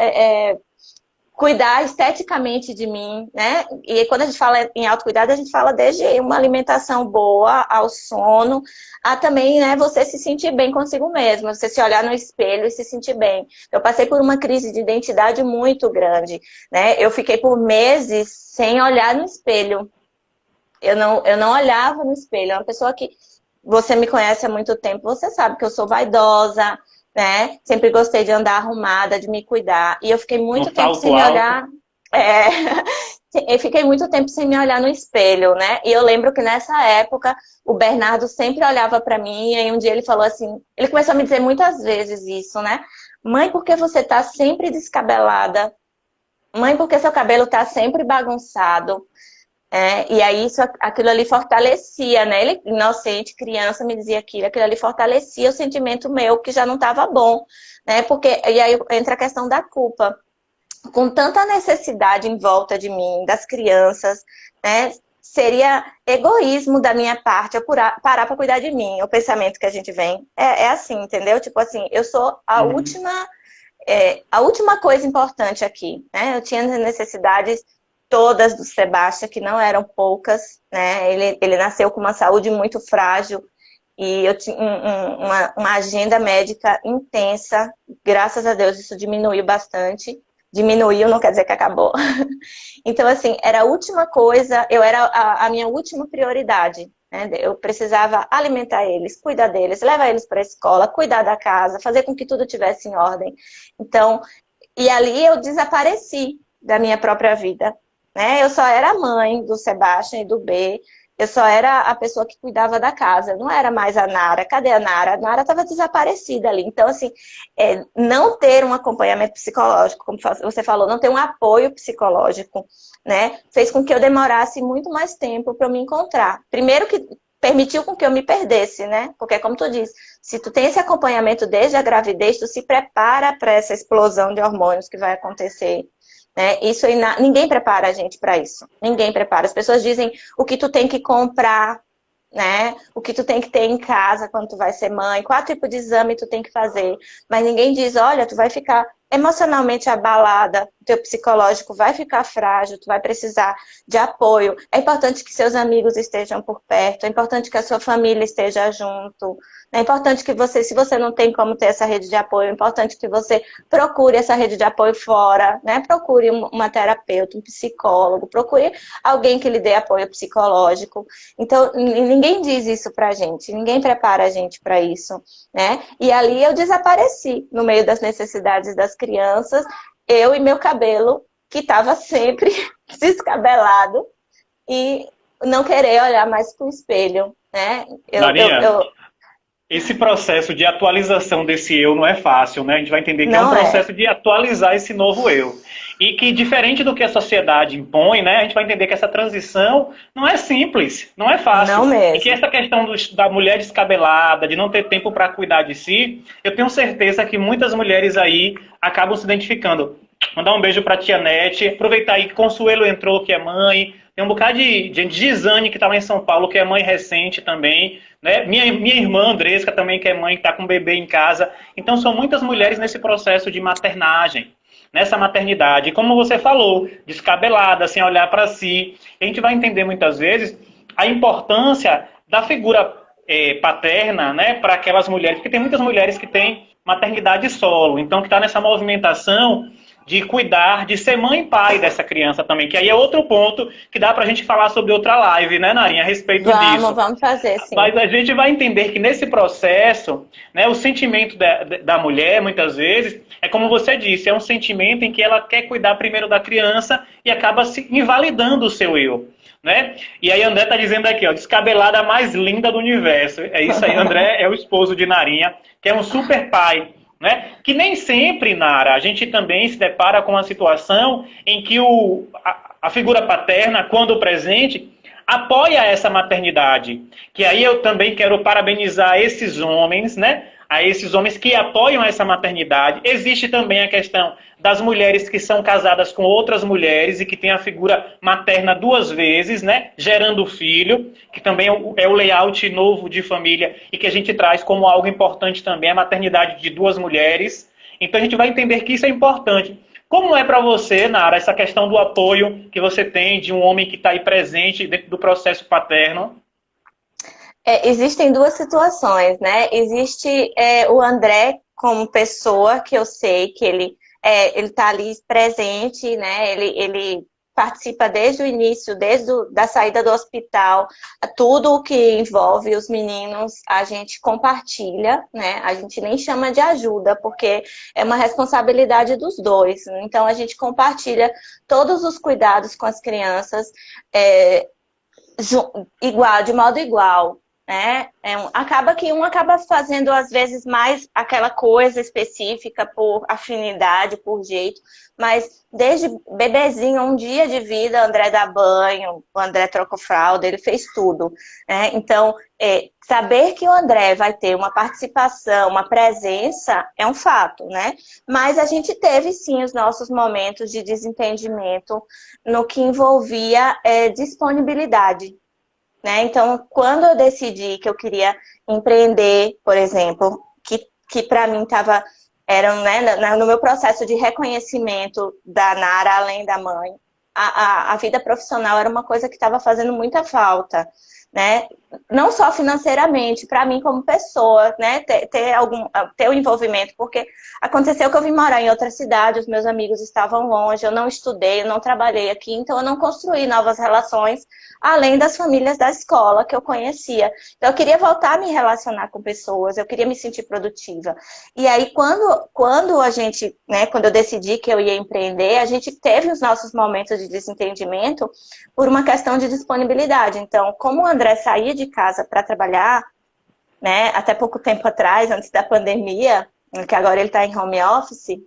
cuidar esteticamente de mim, né? E quando a gente fala em autocuidado, a gente fala desde uma alimentação boa ao sono, a também, né, você se sentir bem consigo mesmo, você se olhar no espelho e se sentir bem. Eu passei por uma crise de identidade muito grande, né? Eu fiquei por meses sem olhar no espelho. Eu não olhava no espelho. É uma pessoa que você me conhece há muito tempo, você sabe que eu sou vaidosa, né? Sempre gostei de andar arrumada, de me cuidar. E eu fiquei No muito tempo sem salto me alto. olhar. É, eu fiquei muito tempo sem me olhar no espelho, né? E eu lembro que nessa época o Bernardo sempre olhava para mim e um dia ele falou assim, ele começou a me dizer muitas vezes isso, né? Mãe, por que você tá sempre descabelada? Mãe, por que seu cabelo tá sempre bagunçado? E aí aquilo ali fortalecia, né? Ele, inocente, criança, me dizia aquilo ali fortalecia o sentimento meu que já não estava bom, né? E aí entra a questão da culpa. Com tanta necessidade em volta de mim, das crianças, né? Seria egoísmo da minha parte eu parar para cuidar de mim. O pensamento que a gente vem é assim, entendeu? Tipo assim, eu sou Uhum. a última coisa importante aqui, né? Eu tinha necessidades todas do Sebastião, que não eram poucas, né? Ele nasceu com uma saúde muito frágil e eu tinha uma agenda médica intensa. Graças a Deus isso diminuiu bastante. Diminuiu, não quer dizer que acabou. Então, assim, era a última coisa, eu era a minha última prioridade. Né? Eu precisava alimentar eles, cuidar deles, levar eles para a escola, cuidar da casa, fazer com que tudo tivesse em ordem. Então, e ali eu desapareci da minha própria vida. Né? Eu só era mãe do Sebastião e do B, eu só era a pessoa que cuidava da casa, eu não era mais a Nara. Cadê a Nara? A Nara estava desaparecida ali. Então, assim, não ter um acompanhamento psicológico, como você falou, não ter um apoio psicológico, né? Fez com que eu demorasse muito mais tempo para eu me encontrar. Primeiro que permitiu com que eu me perdesse, né? Porque, como tu disse, se tu tem esse acompanhamento desde a gravidez, tu se prepara para essa explosão de hormônios que vai acontecer. Né? Isso aí, ninguém prepara a gente para isso. Ninguém prepara. As pessoas dizem o que tu tem que comprar, né? O que tu tem que ter em casa quando tu vai ser mãe, qual tipo de exame tu tem que fazer. Mas ninguém diz, olha, tu vai ficar emocionalmente abalada, teu psicológico vai ficar frágil, tu vai precisar de apoio. É importante que seus amigos estejam por perto, é importante que a sua família esteja junto. É importante que você, se você não tem como ter essa rede de apoio, é importante que você procure essa rede de apoio fora, né? Procure uma terapeuta, um psicólogo, procure alguém que lhe dê apoio psicológico. Então, ninguém diz isso pra gente, ninguém prepara a gente para isso, né? E ali eu desapareci no meio das necessidades das crianças, eu e meu cabelo, que estava sempre descabelado, e não querer olhar mais pro espelho, né? Narinha, esse processo de atualização desse eu não é fácil, né? A gente vai entender que é um Não é. processo de atualizar esse novo eu. E que, diferente do que a sociedade impõe, né? A gente vai entender que essa transição não é simples, não é Não fácil. E que mesmo. essa questão da mulher descabelada, de não ter tempo para cuidar de si, eu tenho certeza que muitas mulheres aí acabam se identificando. Mandar um beijo para a tia Nete, aproveitar aí que Consuelo entrou, que é mãe, tem um bocado de Gisane, que está lá em São Paulo, que é mãe recente também. Né? Minha irmã Andresca também, que é mãe, que está com um bebê em casa. Então, são muitas mulheres nesse processo de maternagem, nessa maternidade. E como você falou, descabelada, sem olhar para si. A gente vai entender muitas vezes a importância da figura paterna, né, para aquelas mulheres, porque tem muitas mulheres que têm maternidade solo, então que está nessa movimentação de cuidar, de ser mãe e pai dessa criança também, que aí é outro ponto que dá pra gente falar sobre outra live, né, Narinha, a respeito disso. Vamos fazer, sim. Mas a gente vai entender que nesse processo, né, o sentimento da mulher, muitas vezes, é como você disse, é um sentimento em que ela quer cuidar primeiro da criança e acaba se invalidando o seu eu. Né? E aí André tá dizendo aqui, ó, descabelada mais linda do universo. É isso aí, André é o esposo de Narinha, que é um super pai. Né? Que nem sempre, Nara, a gente também se depara com uma situação em que a figura paterna, quando presente, apoia essa maternidade. Que aí eu também quero parabenizar esses homens, né? A esses homens que apoiam essa maternidade. Existe também a questão das mulheres que são casadas com outras mulheres e que têm a figura materna duas vezes, né? Gerando filho, que também é o layout novo de família e que a gente traz como algo importante também a maternidade de duas mulheres. Então a gente vai entender que isso é importante. Como é para você, Nara, essa questão do apoio que você tem de um homem que está aí presente dentro do processo paterno? Existem duas situações, né? Existe o André como pessoa, que eu sei que ele tá ali presente, né? Ele participa desde o início, da saída do hospital, tudo o que envolve os meninos, a gente compartilha, né? A gente nem chama de ajuda, porque é uma responsabilidade dos dois. Então, a gente compartilha todos os cuidados com as crianças, igual, de modo igual. Né? Acaba que um acaba fazendo, às vezes, mais aquela coisa específica por afinidade, por jeito, mas desde bebezinho, um dia de vida, o André dá banho, o André troca fralda, ele fez tudo. Né? Então, saber que o André vai ter uma participação, uma presença, é um fato, né? Mas a gente teve, sim, os nossos momentos de desentendimento no que envolvia disponibilidade. Né? Então, quando eu decidi que eu queria empreender, por exemplo, que para mim né, no meu processo de reconhecimento da Nara, além da mãe, a vida profissional era uma coisa que estava fazendo muita falta. Né? Não só financeiramente, para mim como pessoa, né? ter o envolvimento, porque aconteceu que eu vim morar em outra cidade, os meus amigos estavam longe, eu não estudei, eu não trabalhei aqui, então eu não construí novas relações, além das famílias da escola que eu conhecia. Então eu queria voltar a me relacionar com pessoas, eu queria me sentir produtiva. E aí quando a gente, né, quando eu decidi que eu ia empreender, a gente teve os nossos momentos de desentendimento por uma questão de disponibilidade. Então, como o André saía de casa para trabalhar, né, até pouco tempo atrás, antes da pandemia, que agora ele está em home office,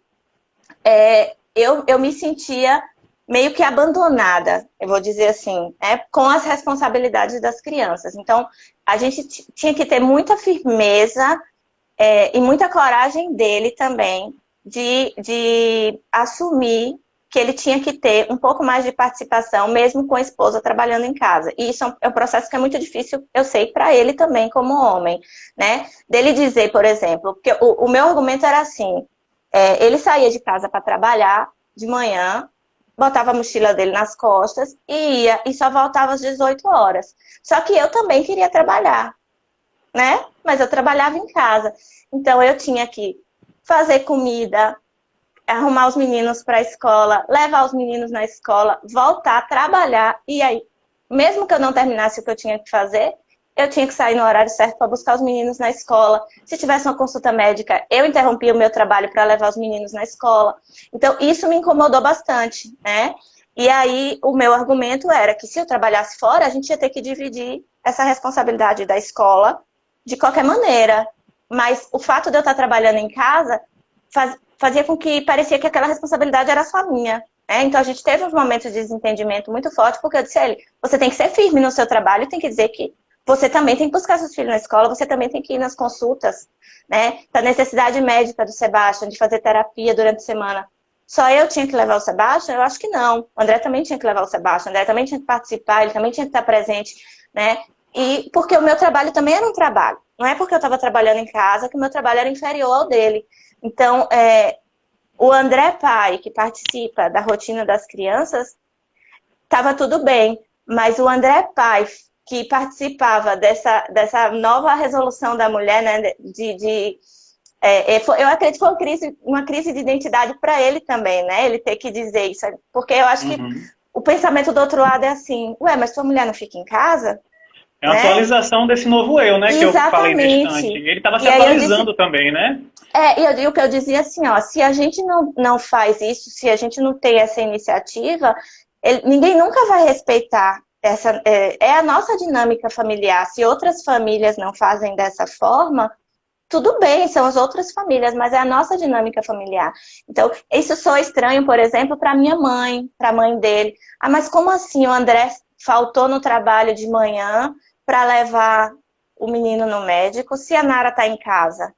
eu me sentia meio que abandonada, eu vou dizer assim, né, com as responsabilidades das crianças. Então, a gente tinha que ter muita firmeza e muita coragem dele também de assumir que ele tinha que ter um pouco mais de participação, mesmo com a esposa trabalhando em casa. E isso é um processo que é muito difícil, eu sei, para ele também, como homem, né? Dele dizer, por exemplo, porque o meu argumento era assim, ele saía de casa para trabalhar de manhã, botava a mochila dele nas costas e ia, e só voltava às 18 horas. Só que eu também queria trabalhar, né? Mas eu trabalhava em casa. Então eu tinha que fazer comida, arrumar os meninos para a escola, levar os meninos na escola, voltar a trabalhar. E aí, mesmo que eu não terminasse o que eu tinha que fazer, eu tinha que sair no horário certo para buscar os meninos na escola. Se tivesse uma consulta médica, eu interrompia o meu trabalho para levar os meninos na escola. Então, isso me incomodou bastante, né? E aí, o meu argumento era que se eu trabalhasse fora, a gente ia ter que dividir essa responsabilidade da escola de qualquer maneira. Mas o fato de eu estar trabalhando em casa fazia com que parecia que aquela responsabilidade era só minha. Então a gente teve uns momentos de desentendimento muito forte, porque eu disse a ele, você tem que ser firme no seu trabalho e tem que dizer que você também tem que buscar seus filhos na escola, você também tem que ir nas consultas, né? Da necessidade médica do Sebastião, de fazer terapia durante a semana. Só eu tinha que levar o Sebastião? Eu acho que não. O André também tinha que levar o Sebastião, o André também tinha que participar, ele também tinha que estar presente, né? E porque o meu trabalho também era um trabalho. Não é porque eu estava trabalhando em casa que o meu trabalho era inferior ao dele. Então, o André pai, que participa da rotina das crianças, estava tudo bem. Mas o André pai, que participava dessa nova resolução da mulher, né, eu acredito que foi uma crise de identidade para ele também, né? Ele ter que dizer isso. Porque eu acho que o pensamento do outro lado é assim, ué, mas sua mulher não fica em casa? É uma atualização desse novo eu, né? Exatamente. Que eu falei nesse instante. Ele estava se atualizando também, né? E o que eu dizia assim, ó, se a gente não faz isso, se a gente não tem essa iniciativa, ninguém nunca vai respeitar. É a nossa dinâmica familiar. Se outras famílias não fazem dessa forma, tudo bem, são as outras famílias, mas é a nossa dinâmica familiar. Então, isso soa estranho, por exemplo, para minha mãe, para a mãe dele. Ah, mas como assim o André faltou no trabalho de manhã para levar o menino no médico se a Nara está em casa?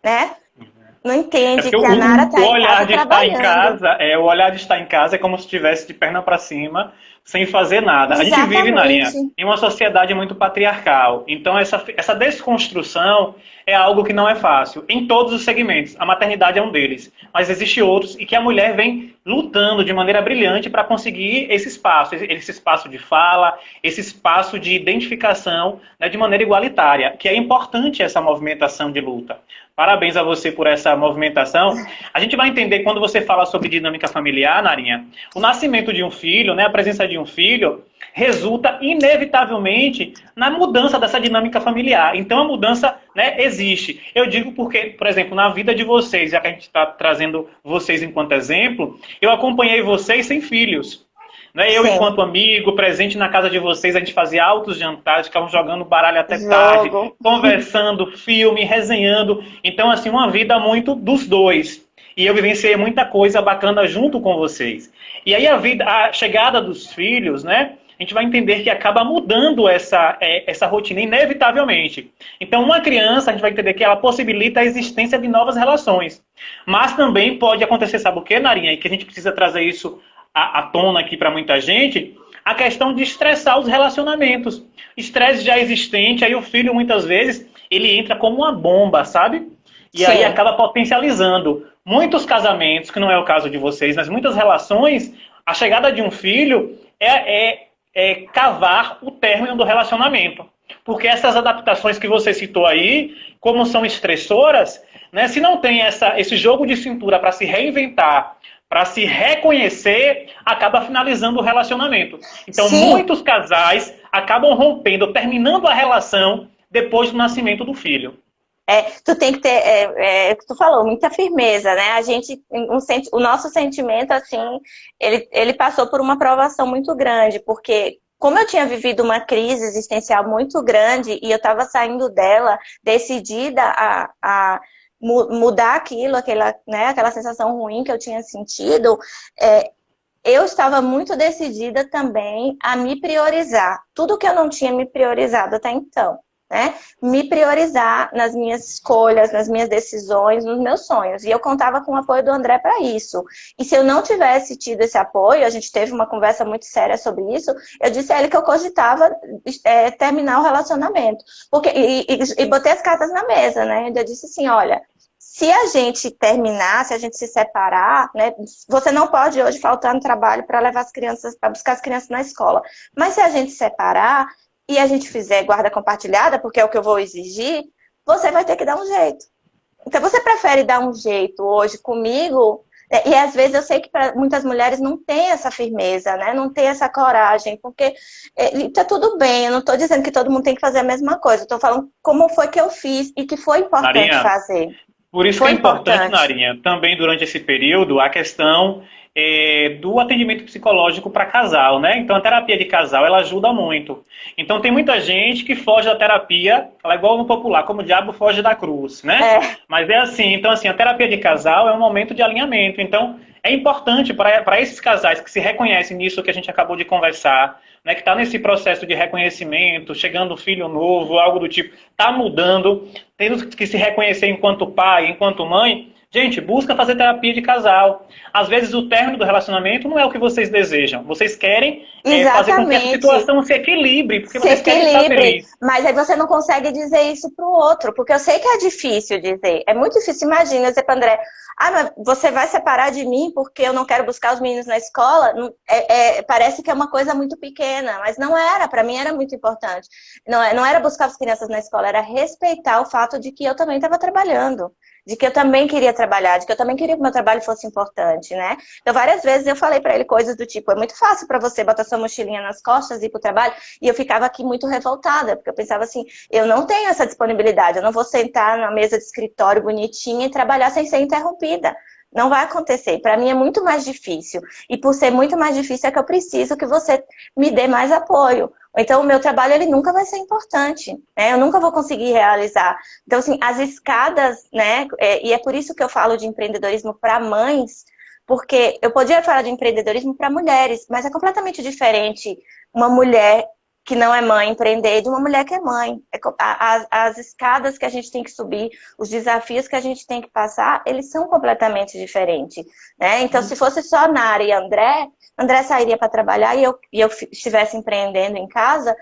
Né? Não entende que a Nara está em casa trabalhando. O olhar de estar em casa é como se estivesse de perna para cima, sem fazer nada. Exatamente. A gente vive, Narinha, em uma sociedade muito patriarcal. Então, essa desconstrução é algo que não é fácil, em todos os segmentos. A maternidade é um deles, mas existe outros, e que a mulher vem lutando de maneira brilhante para conseguir esse espaço de fala, esse espaço de identificação, né, de maneira igualitária, que é importante essa movimentação de luta. Parabéns a você por essa movimentação. A gente vai entender quando você fala sobre dinâmica familiar, Narinha, o nascimento de um filho, né, a presença de um filho, resulta inevitavelmente na mudança dessa dinâmica familiar. Então a mudança, né, existe. Eu digo porque, por exemplo, na vida de vocês, já que a gente está trazendo vocês enquanto exemplo, eu acompanhei vocês sem filhos. Né? Eu, enquanto amigo, presente na casa de vocês, a gente fazia altos jantares, ficávamos jogando baralho até tarde, conversando, filme, resenhando. Então, assim, uma vida muito dos dois. E eu vivenciei muita coisa bacana junto com vocês. E aí a chegada dos filhos, né? A gente vai entender que acaba mudando essa rotina, inevitavelmente. Então, uma criança, a gente vai entender que ela possibilita a existência de novas relações. Mas também pode acontecer, sabe o que, Narinha? E que a gente precisa trazer isso à tona aqui para muita gente, a questão de estressar os relacionamentos. Estresse já existente, aí o filho, muitas vezes, ele entra como uma bomba, sabe? E aí acaba potencializando. Muitos casamentos, que não é o caso de vocês, mas muitas relações, a chegada de um filho é cavar o término do relacionamento. Porque essas adaptações que você citou aí, como são estressoras, né, se não tem esse jogo de cintura para se reinventar, para se reconhecer, acaba finalizando o relacionamento. Então, muitos casais acabam rompendo, terminando a relação depois do nascimento do filho. Tu tem que ter, tu falou, muita firmeza, né? O nosso sentimento, assim, ele passou por uma provação muito grande, porque como eu tinha vivido uma crise existencial muito grande e eu estava saindo dela decidida a mudar aquilo, aquela sensação ruim que eu tinha sentido, eu estava muito decidida também a me priorizar. Tudo que eu não tinha me priorizado até então. Né? Me priorizar nas minhas escolhas, nas minhas decisões, nos meus sonhos. E eu contava com o apoio do André para isso. E se eu não tivesse tido esse apoio, a gente teve uma conversa muito séria sobre isso, eu disse a ele que eu cogitava terminar o relacionamento. E botei as cartas na mesa, né? Eu disse assim, olha, se a gente terminar, se a gente se separar, né, você não pode hoje faltar no trabalho para levar as crianças, para buscar as crianças na escola. Mas se a gente separar e a gente fizer guarda compartilhada, porque é o que eu vou exigir, você vai ter que dar um jeito. Então, você prefere dar um jeito hoje comigo? E às vezes eu sei que para muitas mulheres não tem essa firmeza, né? Não tem essa coragem, porque tá tudo bem, eu não estou dizendo que todo mundo tem que fazer a mesma coisa, eu estou falando como foi que eu fiz e que foi importante Narinha, fazer. Por isso que é importante, Narinha, também durante esse período, a questão do atendimento psicológico para casal, né? Então a terapia de casal, ela ajuda muito. Então tem muita gente que foge da terapia, ela é igual no popular, como o diabo foge da cruz, né? É, Mas é assim, então assim, a terapia de casal é um momento de alinhamento. Então é importante para esses casais que se reconhecem nisso que a gente acabou de conversar, né, que está nesse processo de reconhecimento, chegando um filho novo, algo do tipo, está mudando, tendo que se reconhecer enquanto pai, enquanto mãe. Gente, busca fazer terapia de casal. Às vezes o término do relacionamento não é o que vocês desejam. Vocês querem fazer com que essa exatamente. situação se equilibre, porque Se vocês querem estar equilibre, felizes. mas aí você não consegue dizer isso pro outro, porque eu sei que é difícil dizer. É muito difícil. Imagina eu dizer para André, mas você vai separar de mim porque eu não quero buscar os meninos na escola? Parece que é uma coisa muito pequena, mas não era. Para mim era muito importante. Não era buscar as crianças na escola, era respeitar o fato de que eu também estava trabalhando. De que eu também queria trabalhar, de que eu também queria que o meu trabalho fosse importante, né? Então, várias vezes eu falei para ele coisas do tipo, é muito fácil para você botar sua mochilinha nas costas e ir pro trabalho, e eu ficava aqui muito revoltada, porque eu pensava assim, eu não tenho essa disponibilidade, eu não vou sentar na mesa de escritório bonitinha e trabalhar sem ser interrompida. Não vai acontecer. Para mim é muito mais difícil. E por ser muito mais difícil é que eu preciso que você me dê mais apoio. Então, o meu trabalho ele nunca vai ser importante, né? Eu nunca vou conseguir realizar. Então, assim, as escadas, né? E é por isso que eu falo de empreendedorismo para mães, porque eu podia falar de empreendedorismo para mulheres, mas é completamente diferente uma mulher que não é mãe empreender de uma mulher que é mãe. As escadas que a gente tem que subir, os desafios que a gente tem que passar, eles são completamente diferentes, né? Então, se fosse só Nara e André sairia para trabalhar e eu estivesse empreendendo em casa,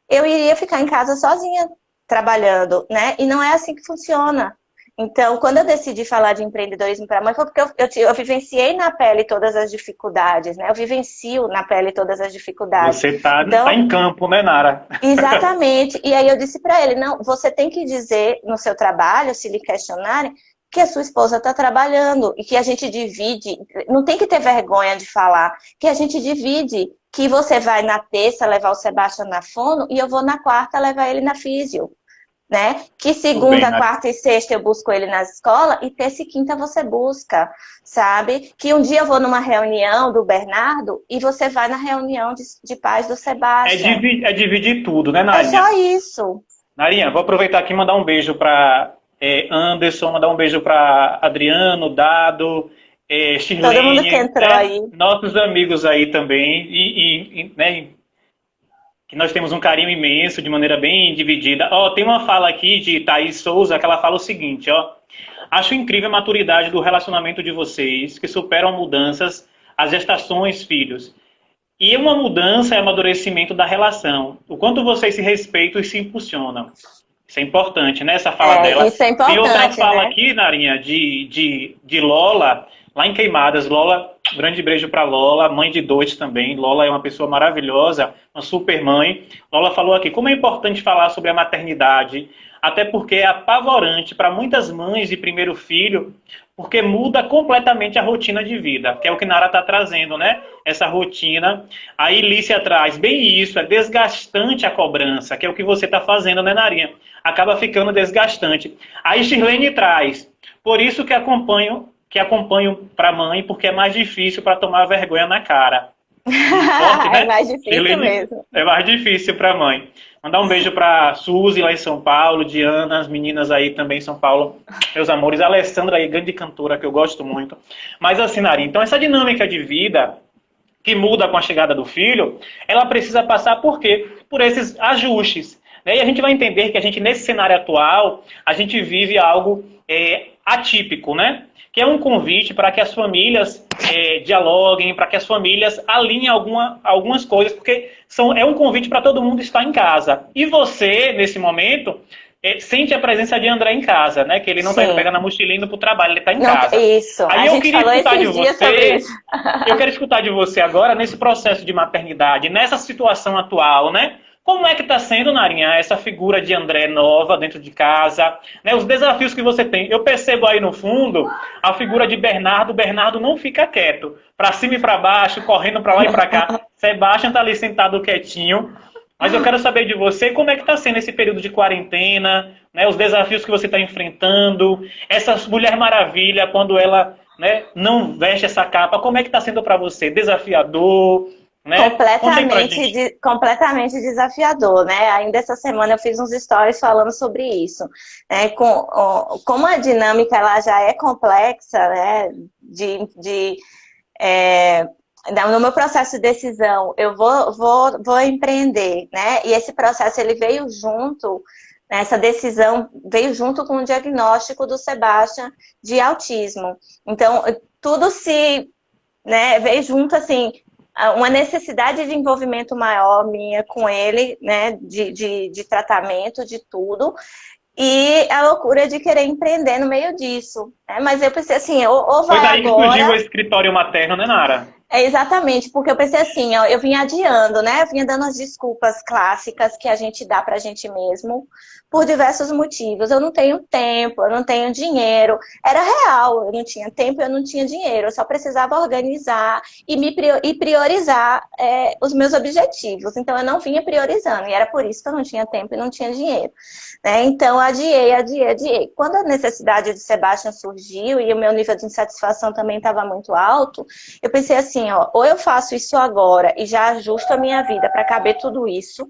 eu iria ficar em casa sozinha trabalhando, né? E não é assim que funciona. Então, quando eu decidi falar de empreendedorismo para mãe, foi porque eu vivenciei na pele todas as dificuldades, né? Eu vivencio na pele todas as dificuldades. Você tá Então, em campo, né, Nara? exatamente. E aí eu disse para ele, não, você tem que dizer no seu trabalho, se lhe questionarem, que a sua esposa está trabalhando e que a gente divide, não tem que ter vergonha de falar, que a gente divide, que você vai na terça levar o Sebastião na fono e eu vou na quarta levar ele na físio, né? Que Tudo bem, segunda, Nara. quarta e sexta eu busco ele na escola e terça e quinta você busca, sabe? Que um dia eu vou numa reunião do Bernardo e você vai na reunião de pais do Sebastião. É dividir tudo, né, É Narinha? só isso. Narinha, vou aproveitar aqui e mandar um beijo para Anderson, mandar um beijo para Adriano, Dado, Todo mundo que Shirlene, entrou né? aí. Nossos amigos aí também, né, que nós temos um carinho imenso, de maneira bem dividida. Ó, tem uma fala aqui de Thaís Souza, que ela fala o seguinte, ó. Acho incrível a maturidade do relacionamento de vocês, que superam mudanças, as gestações, filhos. E uma mudança é amadurecimento da relação. O quanto vocês se respeitam e se impulsionam. Isso é importante, né? Essa fala dela. Isso é Tem outra importante, fala né? aqui, Narinha, de Lola, lá em Queimadas. Lola, um grande beijo para Lola, mãe de dois também. Lola é uma pessoa maravilhosa, uma super mãe. Lola falou aqui como é importante falar sobre a maternidade, até porque é apavorante para muitas mães de primeiro filho, porque muda completamente a rotina de vida, que é o que Nara está trazendo, né? Essa rotina. Aí Lícia traz, bem isso, é desgastante a cobrança, que é o que você está fazendo, né, Narinha? Acaba ficando desgastante. Aí Shirlene traz, por isso que acompanho para mãe, porque é mais difícil para tomar vergonha na cara. Forte, É né? mais difícil Shirlene, mesmo. é mais difícil para mãe. Mandar um beijo para Suzy lá em São Paulo, Diana, as meninas aí também em São Paulo, meus amores. A Alessandra aí, grande cantora que eu gosto muito. Mas assim, Nari, então essa dinâmica de vida que muda com a chegada do filho, ela precisa passar por quê? Por esses ajustes. Né? E a gente vai entender que a gente, nesse cenário atual, a gente vive algo atípico, né? Que é um convite para que as famílias dialoguem, para que as famílias alinhem algumas coisas, porque é um convite para todo mundo estar em casa. E você, nesse momento, sente a presença de André em casa, né? Que ele não está pegando a mochilinha indo para o trabalho, ele está em casa. Isso, Aí a gente falou esses dias sobre isso. Eu quero escutar de você agora, nesse processo de maternidade, nessa situação atual, né? Como é que está sendo, Narinha, essa figura de André nova dentro de casa? Né, os desafios que você tem. Eu percebo aí no fundo a figura de Bernardo. Bernardo não fica quieto. Para cima e para baixo, correndo para lá e para cá. Sebastião está ali sentado quietinho. Mas eu quero saber de você como é que está sendo esse período de quarentena, né, os desafios que você está enfrentando. Essa Mulher Maravilha, quando ela né, não veste essa capa. Como é que está sendo para você? Desafiador, né? Conta aí pra gente. Completamente desafiador, né? Ainda essa semana eu fiz uns stories falando sobre isso, né? Como a dinâmica ela já é complexa, né? É, no meu processo de decisão, eu vou empreender, né? E esse processo ele veio junto, né? Essa decisão veio junto com o diagnóstico do Sebastian de autismo. Então, tudo se, né, veio junto assim, uma necessidade de envolvimento maior minha com ele, né? De tratamento, de tudo. E a loucura de querer empreender no meio disso. Né? Mas eu pensei assim, ou Foi vai daí que surgiu o agora. escritório materno, né, Nara? É exatamente, porque eu pensei assim, ó, eu vinha adiando, né? Eu vinha dando as desculpas clássicas que a gente dá pra gente mesmo, por diversos motivos. Eu não tenho tempo, eu não tenho dinheiro. Era real, eu não tinha tempo, eu não tinha dinheiro. Eu só precisava organizar e priorizar os meus objetivos. Então, eu não vinha priorizando, e era por isso que eu não tinha tempo e não tinha dinheiro. Né? Então, adiei. Quando a necessidade de Sebastian surgiu e o meu nível de insatisfação também estava muito alto, eu pensei assim, ó, ou eu faço isso agora e já ajusto a minha vida para caber tudo isso,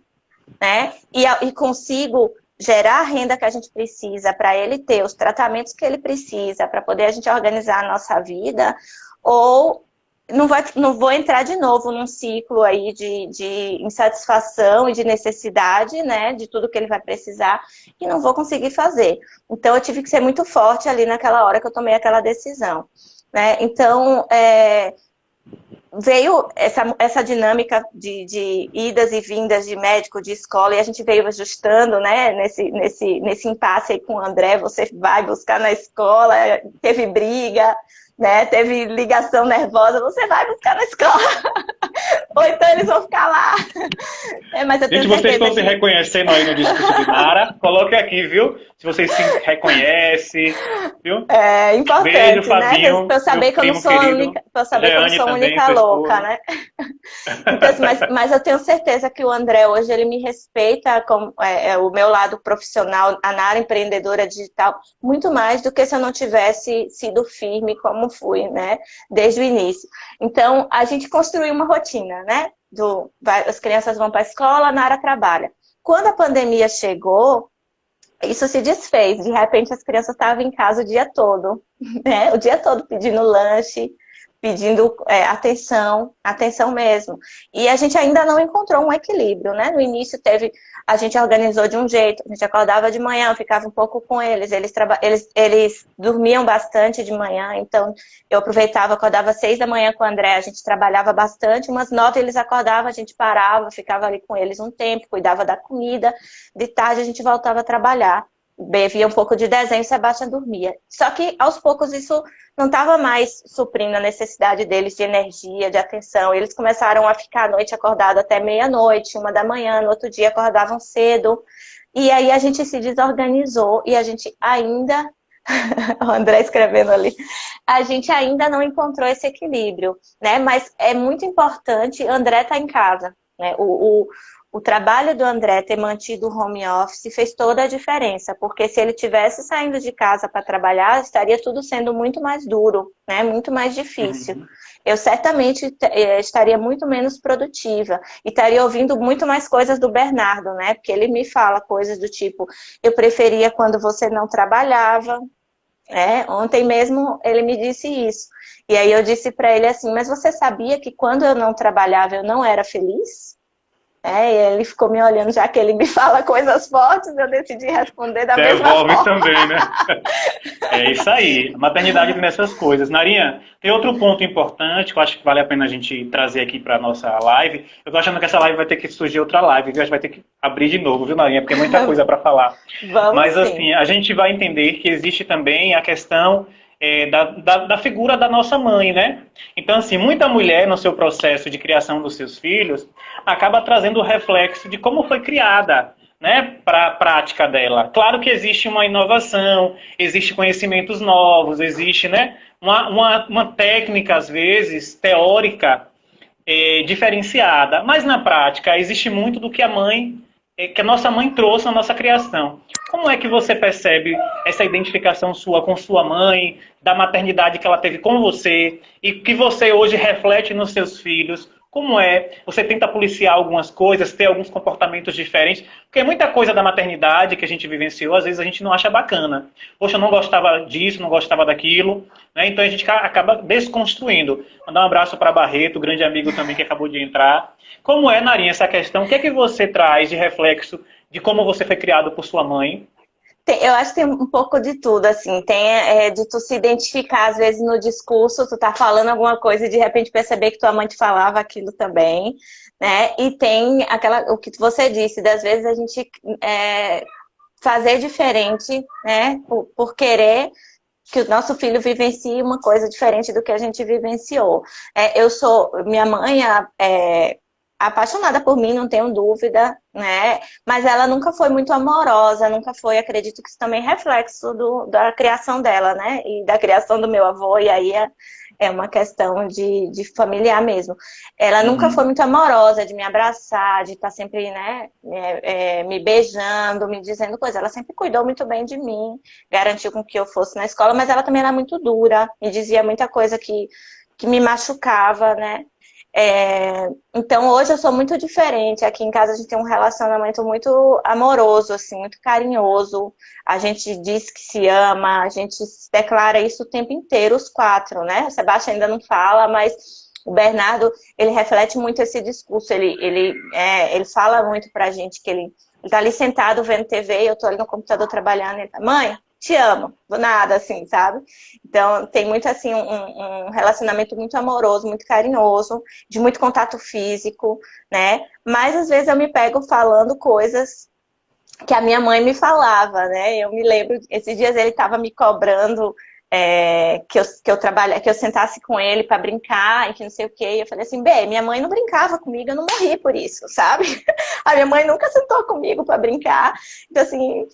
né? E consigo gerar a renda que a gente precisa para ele ter os tratamentos que ele precisa para poder a gente organizar a nossa vida, ou não vou entrar de novo num ciclo aí de insatisfação e de necessidade, né, de tudo que ele vai precisar, e não vou conseguir fazer. Então, eu tive que ser muito forte ali naquela hora que eu tomei aquela decisão. Né? Então, veio essa dinâmica de idas e vindas de médico, de escola, e a gente veio ajustando, né, nesse impasse aí com o André, você vai buscar na escola, teve briga, né, teve ligação nervosa, você vai buscar na escola, ou então eles vão ficar lá. Mas eu tenho Gente, vocês estão certeza se que... reconhecendo aí no discurso de Nara, coloque aqui, viu? Se vocês se reconhecem, viu? É Beijo, importante, né? Fabinho, Pra eu saber meu que eu não primo sou a querido. única, pra eu saber que eu não Jeane sou a também, única sua louca, esposa. né? Então, assim, mas eu tenho certeza que o André hoje ele me respeita como o meu lado profissional, na área empreendedora digital, muito mais do que se eu não tivesse sido firme como fui, né? Desde o início. Então, a gente construiu uma rotina, né? As crianças vão para a escola, a Nara trabalha. Quando a pandemia chegou, isso se desfez. De repente, as crianças estavam em casa o dia todo, né? O dia todo pedindo lanche, pedindo atenção mesmo. E a gente ainda não encontrou um equilíbrio, né? No início a gente organizou de um jeito, a gente acordava de manhã, ficava um pouco com eles, eles dormiam bastante de manhã, então eu aproveitava, acordava às 6 da manhã com o André, a gente trabalhava bastante, umas 9 eles acordavam, a gente parava, ficava ali com eles um tempo, cuidava da comida, de tarde a gente voltava a trabalhar. Bebia um pouco de desenho, Sebastião dormia. Só que aos poucos isso não estava mais suprindo a necessidade deles de energia, de atenção. Eles começaram a ficar à noite acordado até meia-noite, 1 da manhã, no outro dia acordavam cedo. E aí a gente se desorganizou e a gente ainda, o André escrevendo ali, a gente ainda não encontrou esse equilíbrio, né? Mas é muito importante, André está em casa, né? O trabalho do André ter mantido o home office fez toda a diferença, porque se ele tivesse saindo de casa para trabalhar, estaria tudo sendo muito mais duro, né? Muito mais difícil. Uhum. Eu certamente estaria muito menos produtiva e estaria ouvindo muito mais coisas do Bernardo, né? Porque ele me fala coisas do tipo, eu preferia quando você não trabalhava, né? Ontem mesmo ele me disse isso. E aí eu disse para ele assim, mas você sabia que quando eu não trabalhava eu não era feliz? E ele ficou me olhando, já que ele me fala coisas fortes, eu decidi responder da mesma Devolve forma. também, né? É isso aí. A maternidade tem essas coisas. Narinha, tem outro ponto importante que eu acho que vale a pena a gente trazer aqui para nossa live. Eu tô achando que essa live vai ter que surgir outra live, viu? A gente vai ter que abrir de novo, viu, Narinha? Porque é muita coisa para falar. Vamos Mas, sim. assim, a gente vai entender que existe também a questão da figura da nossa mãe, né? Então, assim, muita mulher no seu processo de criação dos seus filhos acaba trazendo o reflexo de como foi criada, né, para a prática dela. Claro que existe uma inovação, existe conhecimentos novos, existe, né, uma técnica, às vezes, teórica diferenciada, mas na prática existe muito do que que a nossa mãe trouxe na nossa criação. Como é que você percebe essa identificação sua com sua mãe, da maternidade que ela teve com você e que você hoje reflete nos seus filhos? Como é? Você tenta policiar algumas coisas, ter alguns comportamentos diferentes? Porque muita coisa da maternidade que a gente vivenciou, às vezes a gente não acha bacana. Poxa, eu não gostava disso, não gostava daquilo, né? Então a gente acaba desconstruindo. Mandar um abraço para Barreto, grande amigo também que acabou de entrar. Como é, Narinha, essa questão? O que é que você traz de reflexo de como você foi criado por sua mãe? Eu acho que tem um pouco de tudo, assim. Tem de tu se identificar, às vezes, no discurso, tu tá falando alguma coisa e de repente perceber que tua mãe te falava aquilo também, né? E tem o que você disse, das vezes a gente fazer diferente, né? Por querer que o nosso filho vivencie uma coisa diferente do que a gente vivenciou. Minha mãe apaixonada por mim, não tenho dúvida, né? Mas ela nunca foi muito amorosa, nunca foi, acredito que isso também é reflexo da criação dela, né? E da criação do meu avô, e aí é uma questão de familiar mesmo. Ela nunca foi muito amorosa, de me abraçar, de estar sempre, né, me beijando, me dizendo coisas. Ela sempre cuidou muito bem de mim, garantiu com que eu fosse na escola, mas ela também era muito dura, me dizia muita coisa que me machucava, né? Então hoje eu sou muito diferente. Aqui em casa a gente tem um relacionamento muito amoroso, assim, muito carinhoso. A gente diz que se ama, a gente declara isso o tempo inteiro, os quatro, né? O Sebastião ainda não fala, mas o Bernardo, ele reflete muito esse discurso. Ele fala muito pra gente que ele tá ali sentado vendo TV, eu tô ali no computador trabalhando, e ele tá, mãe, te amo, do nada, assim, sabe? Então, tem muito, assim, um relacionamento muito amoroso, muito carinhoso, de muito contato físico, né? Mas, às vezes, eu me pego falando coisas que a minha mãe me falava, né? Eu me lembro, esses dias ele estava me cobrando que eu sentasse com ele para brincar e que não sei o quê. E eu falei assim, minha mãe não brincava comigo, eu não morri por isso, sabe? A minha mãe nunca sentou comigo para brincar. Então, assim,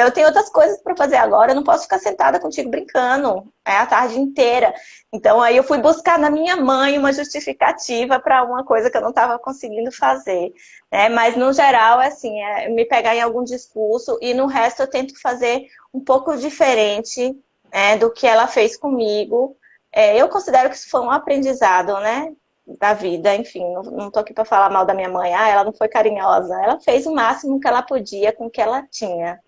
eu tenho outras coisas para fazer agora, eu não posso ficar sentada contigo brincando a tarde inteira. Então, aí eu fui buscar na minha mãe uma justificativa para uma coisa que eu não estava conseguindo fazer. Né? Mas, no geral, assim, me pegar em algum discurso e no resto eu tento fazer um pouco diferente do que ela fez comigo. Eu considero que isso foi um aprendizado, né, da vida. Enfim, não tô aqui para falar mal da minha mãe. Ela não foi carinhosa. Ela fez o máximo que ela podia com o que ela tinha.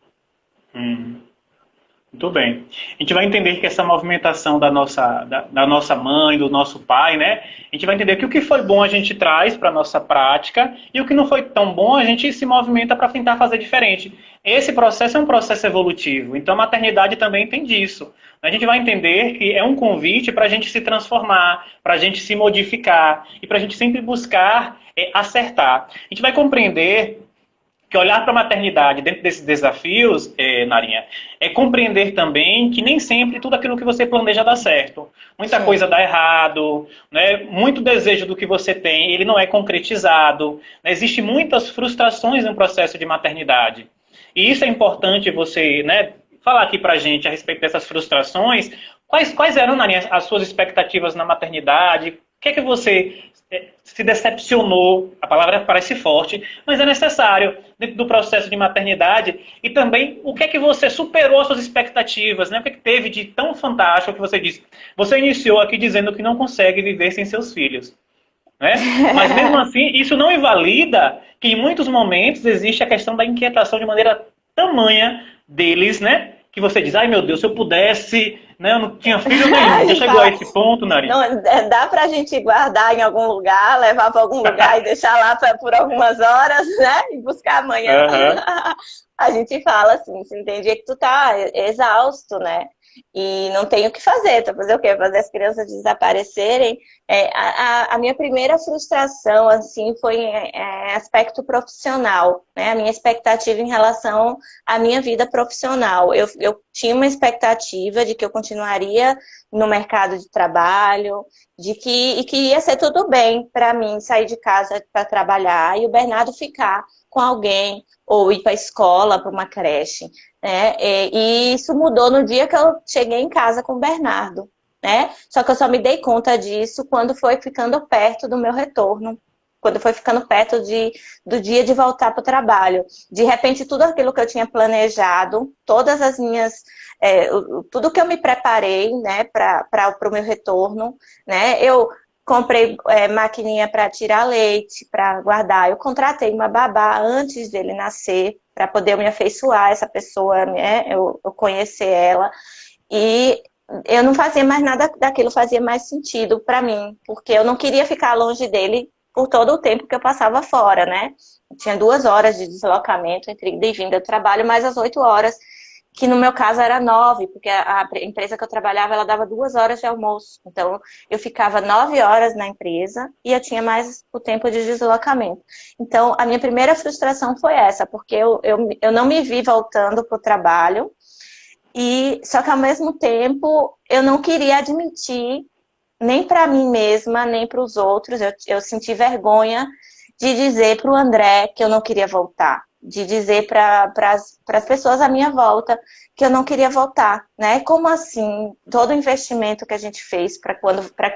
Muito bem. A gente vai entender que essa movimentação da nossa mãe, do nosso pai, né? A gente vai entender que o que foi bom a gente traz para a nossa prática e o que não foi tão bom a gente se movimenta para tentar fazer diferente. Esse processo é um processo evolutivo, então a maternidade também tem disso. A gente vai entender que é um convite para a gente se transformar, para a gente se modificar e para a gente sempre buscar acertar. A gente vai compreender que olhar para a maternidade dentro desses desafios, Narinha, é compreender também que nem sempre tudo aquilo que você planeja dá certo. Muita Sim. coisa dá errado, né? Muito desejo do que você tem, ele não é concretizado. Né? Existem muitas frustrações no processo de maternidade. E isso é importante você, né, falar aqui para a gente a respeito dessas frustrações. Quais eram, Narinha, as suas expectativas na maternidade? O que é que você se decepcionou? A palavra parece forte, mas é necessário dentro do processo de maternidade. E também o que é que você superou as suas expectativas, né? O que é que teve de tão fantástico que você disse? Você iniciou aqui dizendo que não consegue viver sem seus filhos, né? Mas mesmo assim, isso não invalida que em muitos momentos existe a questão da inquietação de maneira tamanha deles, né? Que você diz, ai meu Deus, se eu pudesse, né? Eu não tinha filho nenhum. Já chegou a esse ponto, Narinha? Não, dá pra gente guardar em algum lugar, levar para algum lugar e deixar lá por algumas horas, né? E buscar amanhã. Uhum. A gente fala assim, você entende que tu tá exausto, né? E não tem o que fazer. Tu fazer o quê? Fazer as crianças desaparecerem. A minha primeira frustração, assim, foi em aspecto profissional, né? A minha expectativa em relação à minha vida profissional. Eu tinha uma expectativa de que eu continuaria no mercado de trabalho, e que ia ser tudo bem para mim sair de casa para trabalhar e o Bernardo ficar com alguém ou ir para a escola, para uma creche. Né? E isso mudou no dia que eu cheguei em casa com o Bernardo. Né? Só que eu só me dei conta disso quando foi ficando perto do meu retorno. quando foi ficando perto do dia de voltar para o trabalho. De repente, tudo aquilo que eu tinha planejado, todas as minhas, tudo que eu me preparei, né, para o meu retorno, né, eu comprei maquininha para tirar leite, para guardar. Eu contratei uma babá antes dele nascer, para poder me afeiçoar a essa pessoa, né, eu conhecer ela. E eu não fazia mais nada daquilo, fazia mais sentido para mim, porque eu não queria ficar longe dele por todo o tempo que eu passava fora, né? Eu tinha 2 horas de deslocamento entre ida e vinda do trabalho, mais as 8 horas, que no meu caso era 9, porque a empresa que eu trabalhava, ela dava 2 horas de almoço. Então, eu ficava 9 horas na empresa e eu tinha mais o tempo de deslocamento. Então, a minha primeira frustração foi essa, porque eu não me vi voltando para o trabalho, e só que ao mesmo tempo eu não queria admitir nem para mim mesma, nem para os outros. Eu senti vergonha de dizer para o André que eu não queria voltar, de dizer para as pessoas à minha volta que eu não queria voltar, né? Como assim? Todo o investimento que a gente fez para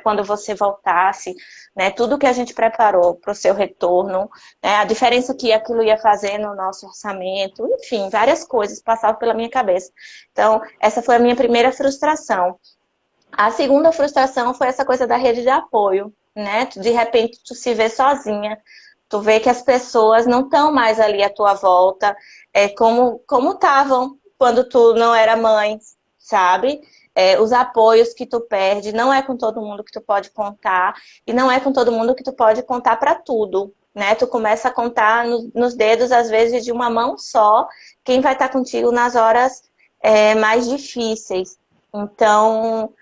quando você voltasse, né? Tudo que a gente preparou para o seu retorno, né? A diferença que aquilo ia fazer no nosso orçamento, enfim, várias coisas passavam pela minha cabeça. Então, essa foi a minha primeira frustração. A segunda frustração foi essa coisa da rede de apoio, né? De repente, tu se vê sozinha, tu vê que as pessoas não estão mais ali à tua volta, como estavam quando tu não era mãe, sabe? Os apoios que tu perde, não é com todo mundo que tu pode contar, e não é com todo mundo que tu pode contar para tudo, né? Tu começa a contar nos dedos, às vezes, de uma mão só, quem vai estar contigo nas horas mais difíceis. Então,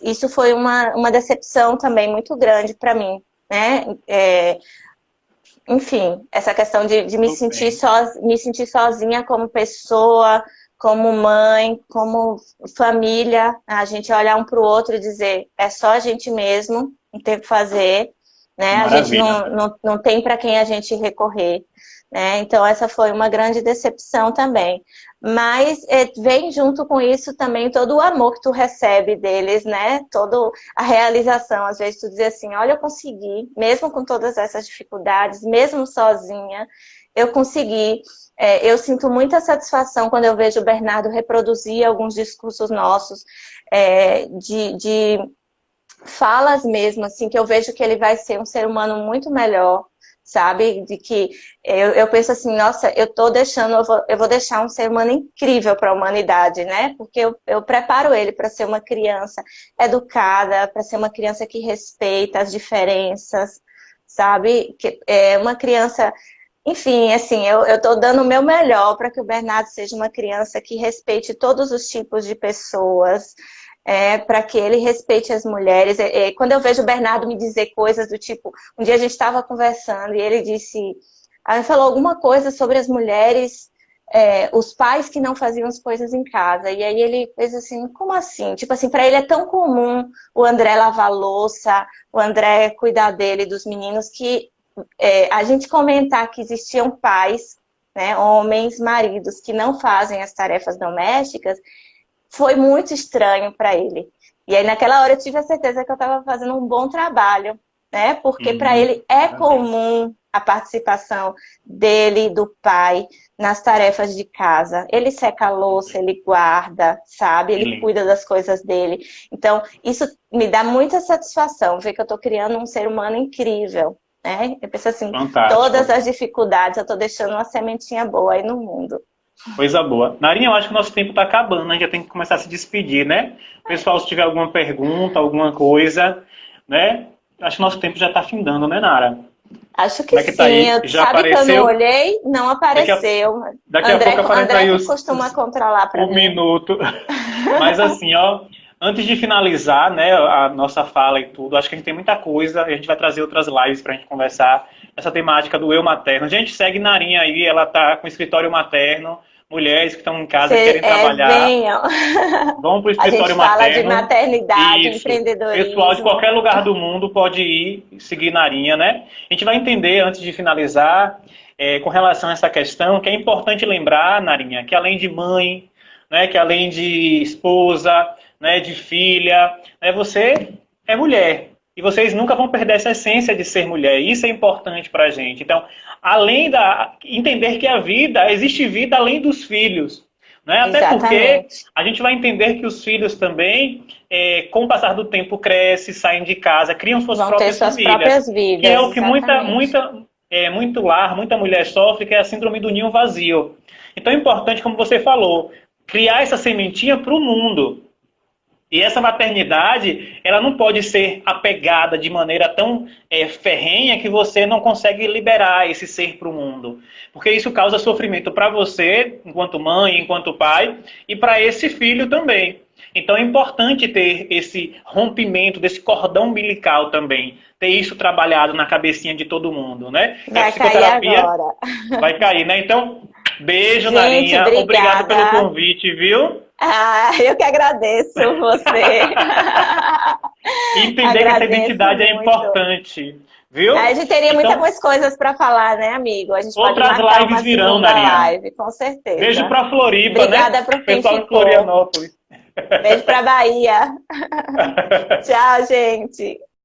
isso foi uma decepção também muito grande para mim, né? Enfim, essa questão de me sentir sozinha como pessoa, como mãe, como família, a gente olhar um para o outro e dizer, é só a gente mesmo, não tem o que fazer, né? A gente não tem para quem a gente recorrer, né? Então essa foi uma grande decepção também. Mas vem junto com isso também todo o amor que tu recebe deles, né? Toda a realização. Às vezes tu diz assim, olha, eu consegui, mesmo com todas essas dificuldades, mesmo sozinha, eu consegui. Eu sinto muita satisfação quando eu vejo o Bernardo reproduzir alguns discursos nossos, de falas mesmo, assim, que eu vejo que ele vai ser um ser humano muito melhor, sabe? De que eu penso assim, nossa, eu vou deixar um ser humano incrível para a humanidade, né? Porque eu preparo ele para ser uma criança educada, para ser uma criança que respeita as diferenças, sabe? Que é uma criança, enfim, assim, eu estou dando o meu melhor para que o Bernardo seja uma criança que respeite todos os tipos de pessoas, para que ele respeite as mulheres. Quando eu vejo o Bernardo me dizer coisas do tipo, um dia a gente estava conversando e ele falou alguma coisa sobre as mulheres, os pais que não faziam as coisas em casa. E aí ele fez assim, como assim? Tipo assim, para ele é tão comum o André lavar louça, o André cuidar dele, dos meninos, que a gente comentar que existiam pais, né, homens, maridos, que não fazem as tarefas domésticas, foi muito estranho para ele. E aí, naquela hora, eu tive a certeza que eu estava fazendo um bom trabalho, né? Porque para ele é comum a participação dele, do pai, nas tarefas de casa. Ele seca a louça, ele guarda, sabe? Ele cuida das coisas dele. Então, isso me dá muita satisfação, ver que eu estou criando um ser humano incrível, né? Eu penso assim, fantástico. Todas as dificuldades, eu estou deixando uma sementinha boa aí no mundo. Coisa boa. Narinha, eu acho que o nosso tempo está acabando, né? A gente já tem que começar a se despedir, né? Pessoal, se tiver alguma pergunta, alguma coisa, né? Acho que o nosso tempo já está findando, né, Nara? Acho que Como é que sim. tá aí? Já Sabe apareceu? que eu não olhei? Não apareceu. Daqui a pouco aparece aí André que costuma controlar para mim. minuto. Mas assim, ó, antes de finalizar, né, a nossa fala e tudo, acho que a gente tem muita coisa, a gente vai trazer outras lives pra gente conversar essa temática do eu materno. A gente segue Narinha aí, ela tá com escritório materno, mulheres que estão em casa e querem trabalhar. Venham. Vão pro escritório materno. A gente fala de maternidade, Isso. empreendedorismo. Pessoal de qualquer lugar do mundo pode ir seguir Narinha, né? A gente vai entender, antes de finalizar, com relação a essa questão, que é importante lembrar, Narinha, que além de mãe, né, que além de esposa, né, de filha, né, você é mulher. e vocês nunca vão perder essa essência de ser mulher. Isso é importante para a gente. Então, além da entender que a vida, existe vida além dos filhos. Né? Até porque a gente vai entender que os filhos também, com o passar do tempo, crescem, saem de casa, criam suas próprias famílias. Que é o que muito lar, muita mulher sofre, que é a síndrome do ninho vazio. Então é importante, como você falou, criar essa sementinha para o mundo. E essa maternidade, ela não pode ser apegada de maneira tão ferrenha que você não consegue liberar esse ser para o mundo. Porque isso causa sofrimento para você, enquanto mãe, enquanto pai, e para esse filho também. Então é importante ter esse rompimento desse cordão umbilical também. Ter isso trabalhado na cabecinha de todo mundo, né? Vai cair agora. Vai cair, né? Então, beijo, Narinha. Obrigada. Obrigado pelo convite, viu? Eu que agradeço você. Entender que essa identidade é importante, viu? A gente teria muitas mais coisas para falar, né, amigo? A gente outras pode lives virão, Narinha. Live, com certeza. Beijo para Floripa, obrigada, né? Pro pessoal de Florianópolis. Beijo para Bahia. Tchau, gente.